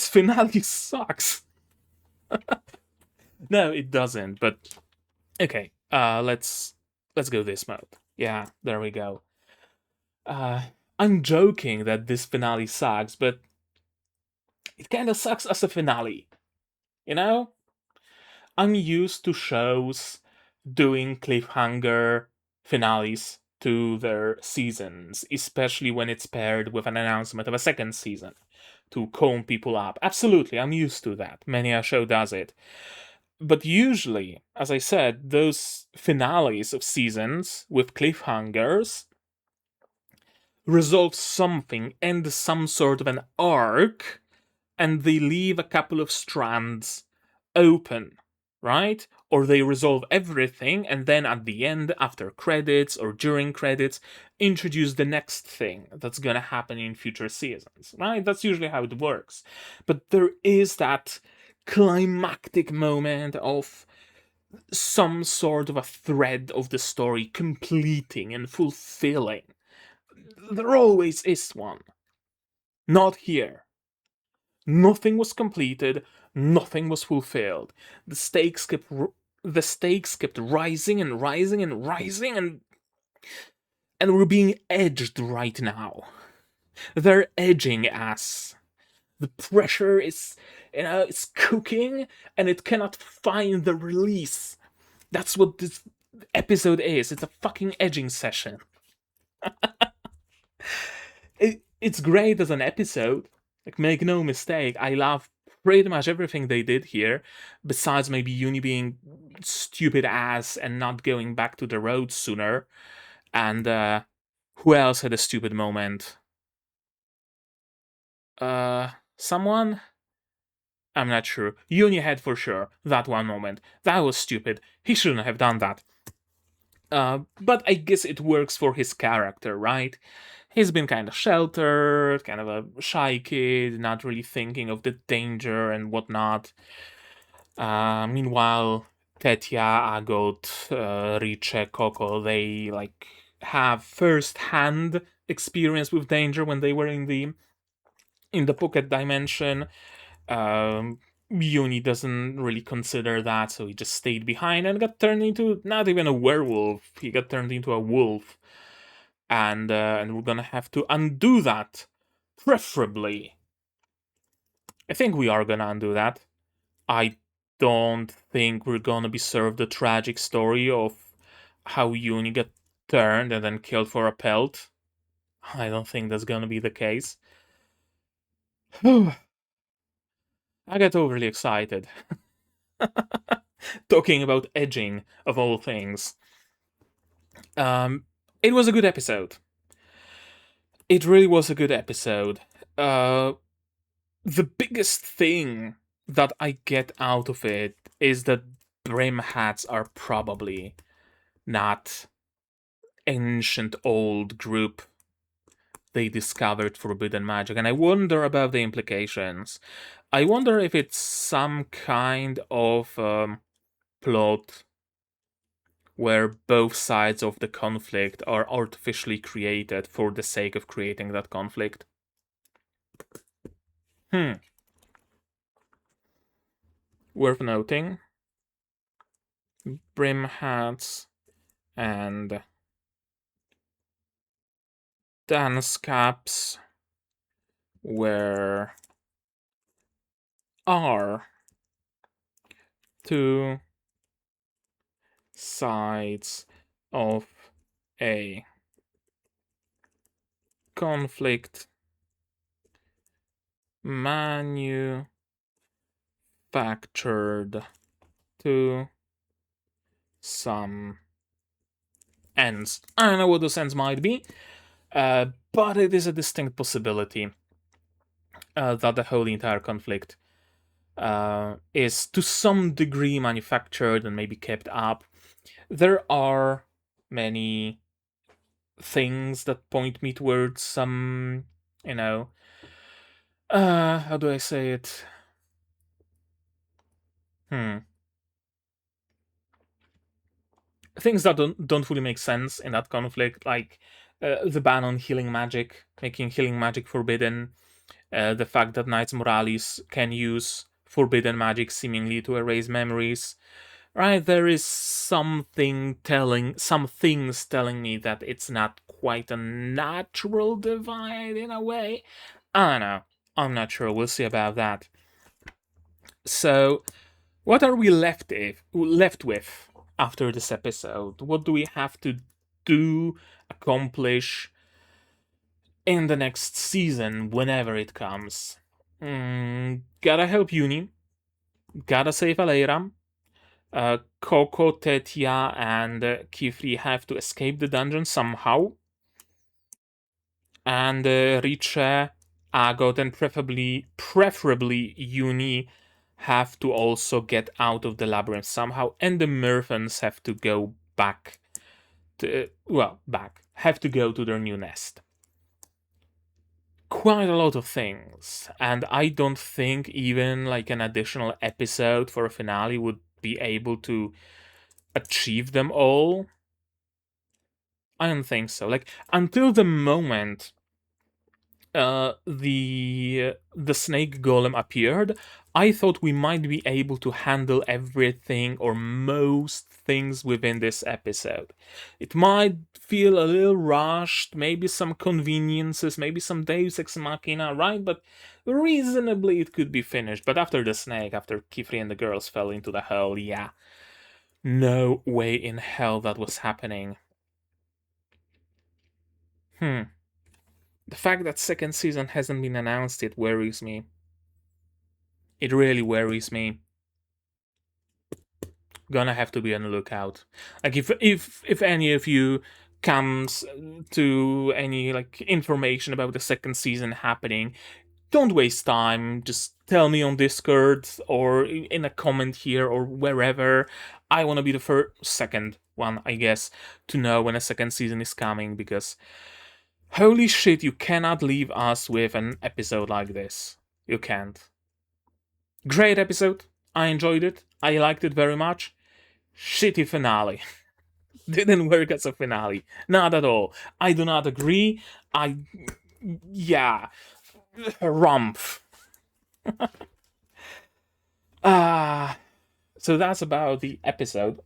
finale sucks. No, it doesn't. But okay, let's go this mode. Yeah, there we go. I'm joking that this finale sucks, but it kind of sucks as a finale. You know? I'm used to shows doing cliffhanger finales to their seasons, especially when it's paired with an announcement of a second season to calm people up. Absolutely, I'm used to that. Many a show does it. But usually, as I said, those finales of seasons with cliffhangers resolve something, end some sort of an arc, and they leave a couple of strands open, right? Or they resolve everything, and then at the end, after credits or during credits, introduce the next thing that's gonna happen in future seasons, right? That's usually how it works. But there is that climactic moment of some sort of a thread of the story completing and fulfilling. There always is one. Not here. Nothing was completed, nothing was fulfilled. The stakes kept rising and rising and rising, and we're being edged right now. They're edging us. The pressure is, it's cooking, and it cannot find the release. That's what this episode is. It's a fucking edging session. It's great as an episode. Like, make no mistake, I love pretty much everything they did here, besides maybe Uni being stupid ass and not going back to the road sooner. And who else had a stupid moment? Someone? I'm not sure. Uni had for sure that one moment. That was stupid. He shouldn't have done that. But I guess it works for his character, right? He's been kind of sheltered, kind of a shy kid, not really thinking of the danger and whatnot. Meanwhile, Tetia, Agot, Riche, Coco, they like have first-hand experience with danger when they were in the pocket dimension. Uni doesn't really consider that, so he just stayed behind and got turned into not even a werewolf. He got turned into a wolf, and we're gonna have to undo that, preferably. I think we are gonna undo that. I don't think we're gonna be served the tragic story of how Uni got turned and then killed for a pelt. I don't think that's gonna be the case. I get overly excited. Talking about edging, of all things. It was a good episode. It really was a good episode. The biggest thing that I get out of it is that brim hats are probably not ancient old group they discovered forbidden magic, and I wonder about the implications. I wonder if it's some kind of plot where both sides of the conflict are artificially created for the sake of creating that conflict. Worth noting, brim hats and dance caps are two sides of a conflict manufactured to some ends. I don't know what those ends might be, but it is a distinct possibility that the whole entire conflict is to some degree manufactured and maybe kept up. There are many things that point me towards some, how do I say it? Things that don't really make sense in that conflict, like the ban on healing magic, making healing magic forbidden, the fact that Knights Morales can use forbidden magic seemingly to erase memories. Right, there is some things telling me that it's not quite a natural divide in a way. I don't know. I'm not sure. We'll see about that. So, what are we left with after this episode? What do we have to accomplish in the next season, whenever it comes? Gotta help Uni. Gotta save Aleira. Coco, Tetia, and Qifrey have to escape the dungeon somehow. And reach Agot, and preferably Uni have to also get out of the labyrinth somehow, and the Murphans have to go back have to go to their new nest. Quite a lot of things, and I don't think even like an additional episode for a finale would be able to achieve them all. I don't think so. Like, until the moment the snake golem appeared, I thought we might be able to handle everything or most things within this episode. It might feel a little rushed, maybe some conveniences, maybe some Deus Ex Machina, right? But reasonably it could be finished. But after the snake, after Qifrey and the girls fell into the hole, yeah, no way in hell that was happening. The fact that second season hasn't been announced, it worries me. It really worries me. Gonna have to be on the lookout. Like, if any of you comes to any like information about the second season happening, don't waste time. Just tell me on Discord or in a comment here or wherever. I want to be the second one, I guess, to know when a second season is coming, because holy shit, you cannot leave us with an episode like this. You can't. Great episode. I enjoyed it. I liked it very much. Shitty finale. Didn't work as a finale. Not at all. I do not agree. Yeah. Rumph. So that's about the episode.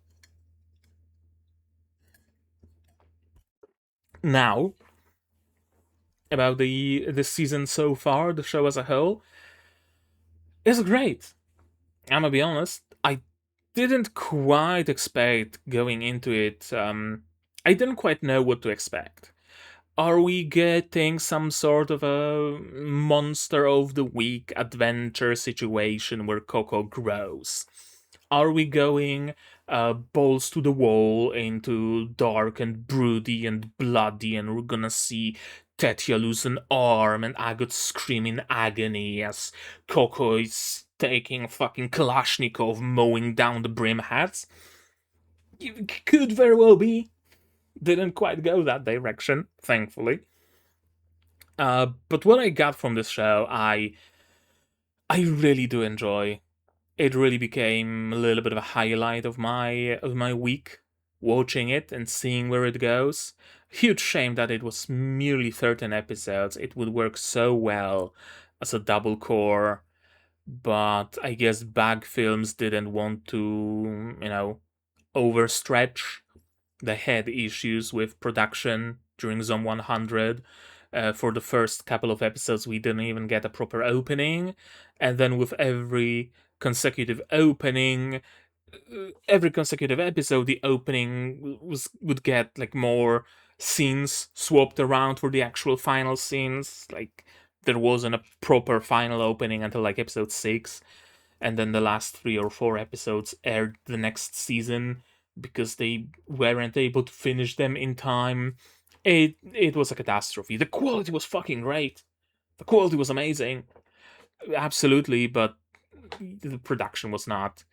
Now, about the season so far, the show as a whole, is great. I'm gonna be honest. I didn't quite expect going into it. I didn't quite know what to expect. Are we getting some sort of a monster of the week adventure situation where Coco grows? Are we going balls to the wall into dark and broody and bloody, and we're gonna see Tetya lose an arm and Agot scream in agony as Coco is taking fucking Kalashnikov mowing down the brim hats? It could very well be. Didn't quite go that direction, thankfully. But what I got from this show, I really do enjoy. It really became a little bit of a highlight of my week, watching it and seeing where it goes. Huge shame that it was merely 13 episodes. It would work so well as a double core, but I guess Bag Films didn't want to, overstretch. They had issues with production during Zone 100. For the first couple of episodes, we didn't even get a proper opening, and then with every consecutive episode, the opening would get like more scenes swapped around for the actual final scenes. Like there wasn't a proper final opening until like episode 6, and then the last 3 or 4 episodes aired the next season because they weren't able to finish them in time. It was a catastrophe. The quality was fucking great. The quality was amazing, absolutely, but the production was not.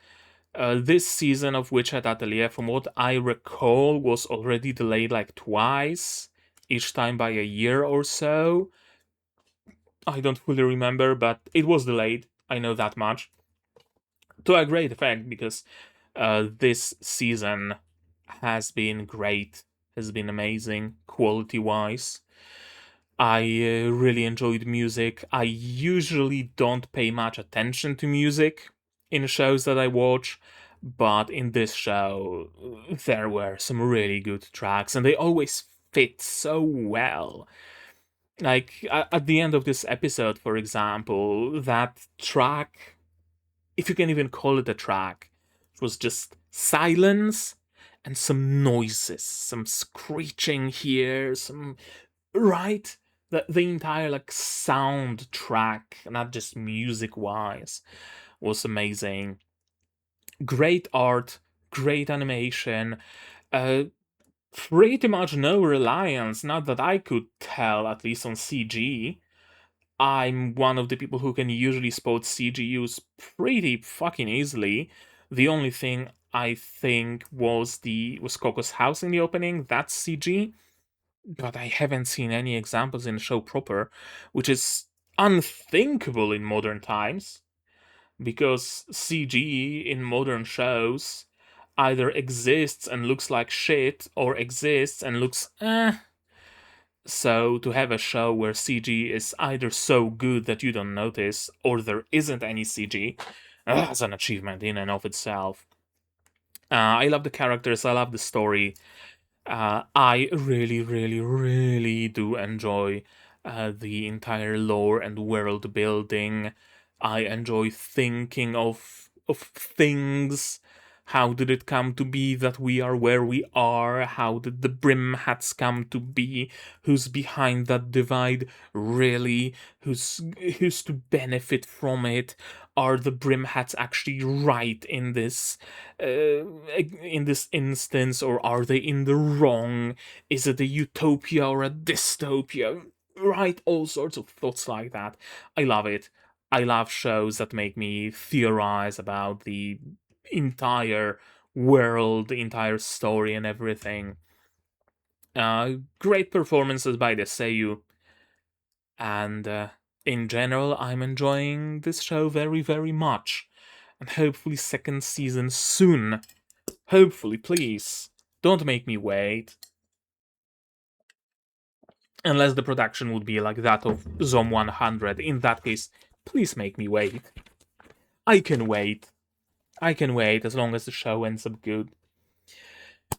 This season of Witch Hat Atelier, from what I recall, was already delayed like twice, each time by a year or so. I don't fully remember, but it was delayed. I know that much. To a great effect, because this season has been great, has been amazing quality wise. I really enjoyed music. I usually don't pay much attention to music in shows that I watch, but in this show, there were some really good tracks, and they always fit so well. Like at the end of this episode, for example, that track, if you can even call it a track, it was just silence and some noises, some screeching here, some right. The entire like soundtrack, not just music wise, was amazing. Great art, great animation, uh, pretty much no reliance, not that I could tell, at least on CG. I'm one of the people who can usually spot CGUs pretty fucking easily. The only thing I think was Coco's house in the opening. That's CG, but I haven't seen any examples in the show proper, which is unthinkable in modern times because CG in modern shows either exists and looks like shit or exists and looks eh. So to have a show where CG is either so good that you don't notice or there isn't any CG, that's an achievement in and of itself. I love the characters, I love the story. I really, really, really do enjoy the entire lore and world building. I enjoy thinking of things. How did it come to be that we are where we are? How did the brim hats come to be? Who's behind that divide? Really? Who's to benefit from it? Are the brim hats actually right in this instance, or are they in the wrong? Is it a utopia or a dystopia? Right, all sorts of thoughts like that. I love it. I love shows that make me theorize about the entire world, the entire story, and everything. Great performances by the Seiyu, and in general, I'm enjoying this show very, very much. And hopefully, second season soon. Hopefully, please. Don't make me wait. Unless the production would be like that of Zom 100. In that case, please make me wait. I can wait. I can wait as long as the show ends up good.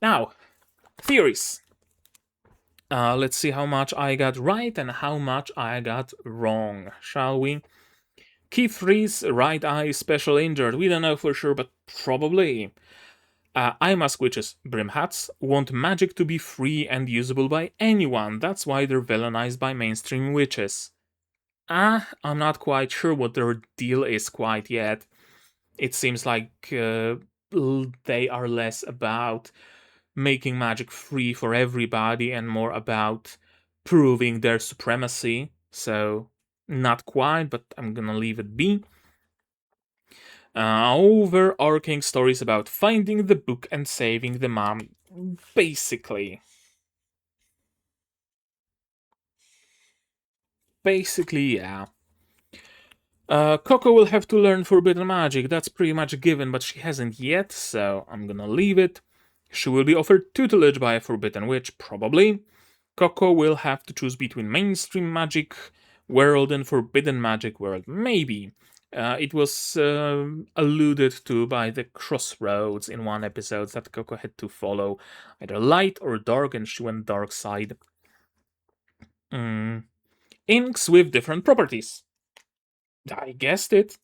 Now, theories. Let's see how much I got right and how much I got wrong, shall we? Qifrey's right eye is special injured. We don't know for sure, but probably. Eye mask witches, brim hats, want magic to be free and usable by anyone. That's why they're villainized by mainstream witches. I'm not quite sure what their deal is quite yet. It seems like they are less about making magic free for everybody and more about proving their supremacy. So, not quite, but I'm gonna leave it be. Overarching stories about finding the book and saving the mom. Basically, yeah. Coco will have to learn forbidden magic. That's pretty much a given, but she hasn't yet, so I'm gonna leave it. She will be offered tutelage by a forbidden witch, probably. Coco will have to choose between mainstream magic world and forbidden magic world, maybe. It was alluded to by the crossroads in one episode that Coco had to follow either light or dark, and she went dark side. Inks with different properties. I guessed it.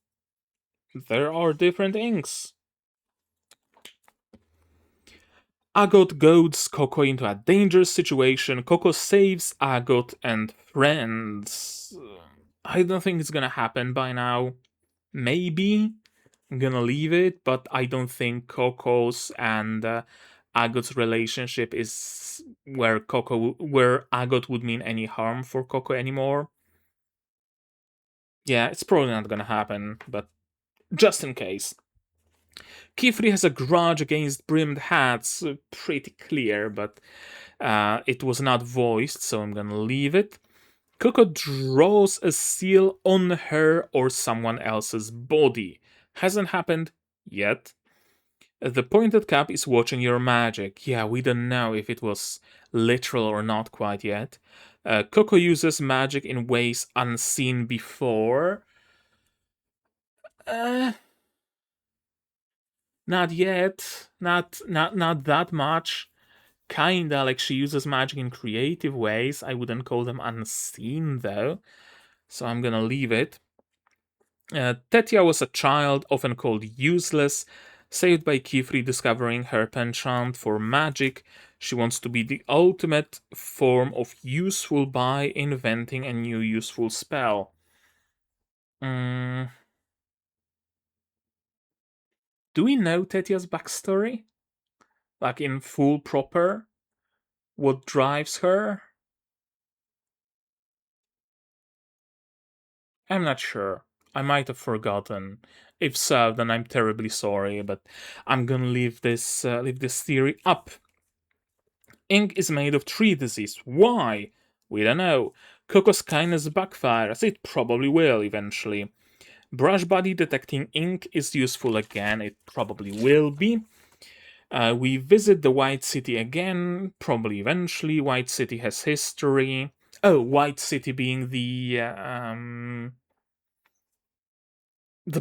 There are different inks. Agot goads Coco into a dangerous situation. Coco saves Agot and friends. I don't think it's gonna happen by now. Maybe I'm gonna leave it, but I don't think Coco's and Agot's relationship is where Agot would mean any harm for Coco anymore. Yeah, it's probably not gonna happen, but just in case. Qifrey has a grudge against brimmed hats, pretty clear, but it was not voiced, so I'm gonna leave it. Coco draws a seal on her or someone else's body. Hasn't happened yet. The pointed cap is watching your magic. Yeah, we don't know if it was literal or not quite yet. Coco uses magic in ways unseen before. Not yet. Not that much. Kinda like she uses magic in creative ways. I wouldn't call them unseen though. So I'm gonna leave it. Tetia was a child, often called useless, saved by Qifrey discovering her penchant for magic. She wants to be the ultimate form of useful by inventing a new useful spell. Do we know Tetia's backstory? Like in full proper? What drives her? I'm not sure. I might have forgotten. If so, then I'm terribly sorry, but I'm gonna leave this theory up. Ink is made of tree disease. Why? We don't know. Coco's kindness backfires. It probably will eventually. Brush body detecting ink is useful again. It probably will be. We visit the White City again, probably eventually. White City has history. Oh, White City being the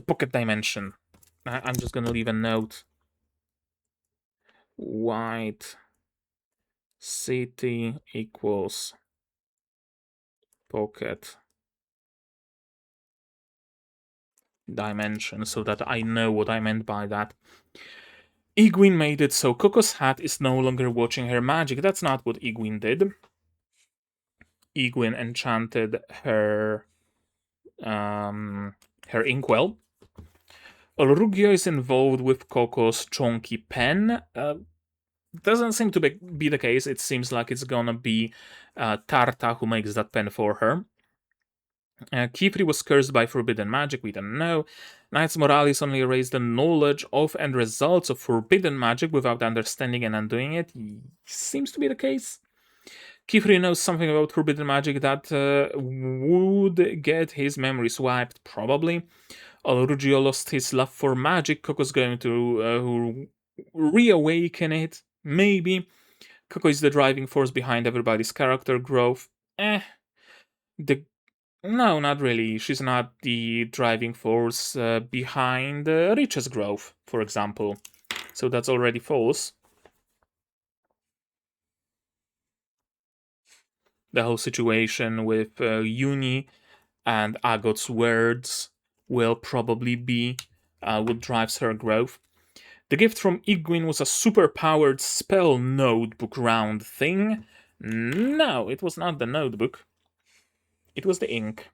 pocket dimension. I'm just gonna leave a note. White City equals pocket dimension so that I know what I meant by that. Egwene made it so Coco's hat is no longer watching her magic. That's not what Egwene did. Egwene enchanted her inkwell. Olrugio is involved with Coco's chonky pen. Doesn't seem to be the case. It seems like it's gonna be Tarta who makes that pen for her. Qifrey was cursed by forbidden magic, we don't know. Knights Morales only raised the knowledge of and results of forbidden magic without understanding and undoing it. Seems to be the case. Qifrey knows something about forbidden magic that would get his memory swiped, probably. Olrugio lost his love for magic. Coco's going to reawaken it, maybe. Coco is the driving force behind everybody's character growth. The No, not really. She's not the driving force behind Rich's growth, for example. So that's already false. The whole situation with Uni and Agot's words will probably be what drives her growth. The gift from Iguin was a super-powered spell notebook round thing. No, it was not the notebook. It was the ink.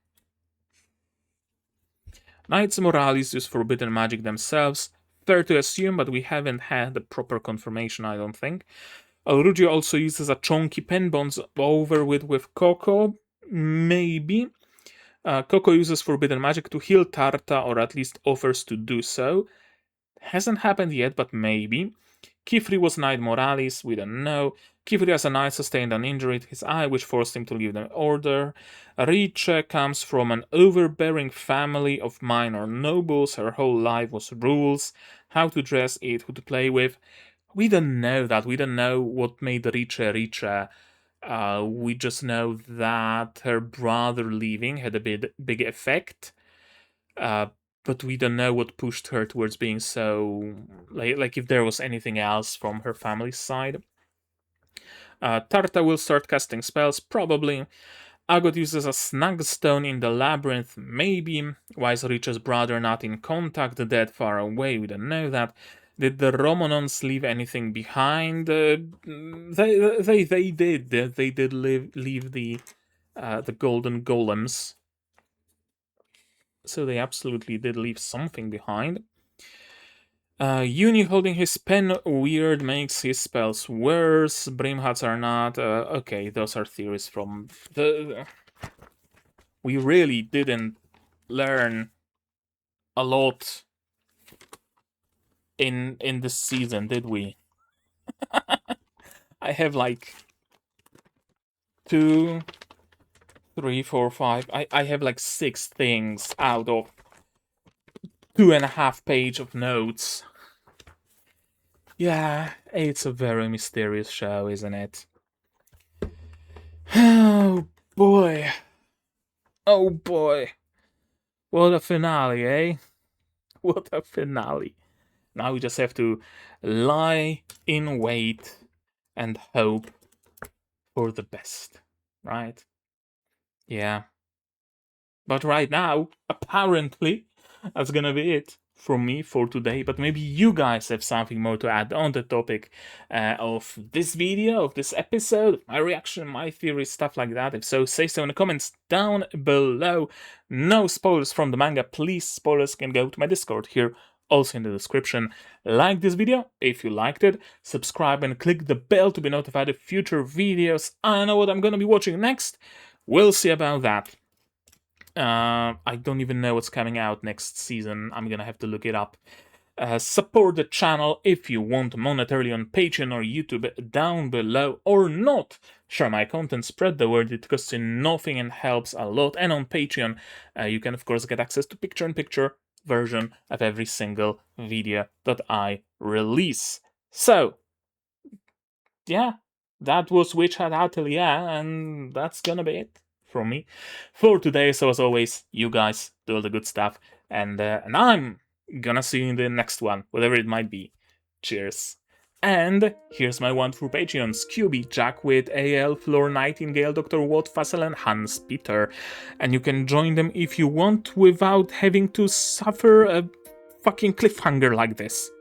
Knights Morales use forbidden magic themselves. Fair to assume, but we haven't had the proper confirmation, I don't think. Alrudio also uses a chunky pen bonds over with Coco. Maybe. Coco uses forbidden magic to heal Tarta, or at least offers to do so. Hasn't happened yet, but maybe. Qifrey was Knight Morales, we don't know. Qifrey as a knight sustained an injury to his eye, which forced him to leave the order. Riche comes from an overbearing family of minor nobles. Her whole life was rules, how to dress, eat, who to play with. We don't know that. We don't know what made Riche Riche. We just know that her brother leaving had a big effect. But we don't know what pushed her towards being so... Like if there was anything else from her family's side. Tarta will start casting spells, probably. Agot uses a snag stone in the labyrinth, maybe. Why is Rich's brother not in contact, dead far away? We don't know that. Did the Romanons leave anything behind? They did. They did leave the golden golems. So they absolutely did leave something behind. Uni holding his pen weird makes his spells worse. Brimhats are not. Okay, those are theories from the... We really didn't learn a lot in this season, did we? I have like 2, 3, 4, 5. I have like 6 things out of 2.5 pages of notes. Yeah, it's a very mysterious show, isn't it? Oh boy. Oh boy. What a finale, eh? What a finale. Now we just have to lie in wait and hope for the best, right? Yeah. But right now, apparently, that's gonna be it from me for today. But maybe you guys have something more to add on the topic of this video, of this episode, my reaction, my theories, stuff like that. If so, say so in the comments down below. No spoilers from the manga, please. Spoilers can go to my Discord here, also in the description. Like this video if you liked it, subscribe and click the bell to be notified of future videos. I know what I'm gonna be watching next. We'll see about that. I don't even know what's coming out next season. I'm gonna have to look it up. Support the channel if you want monetarily on Patreon or YouTube down below, or not. Share my content, spread the word, it costs you nothing and helps a lot. And on Patreon, you can of course get access to picture-in-picture version of every single video that I release. So, yeah, that was Witch Hat Atelier, and that's gonna be it from me for today. So as always, you guys do all the good stuff, and I'm gonna see you in the next one, whatever it might be. Cheers. And here's my wonderful Patreons: QB, Jack with AL, Floor Nightingale, Dr. Watt, Fassel, and Hans Peter. And you can join them if you want without having to suffer a fucking cliffhanger like this.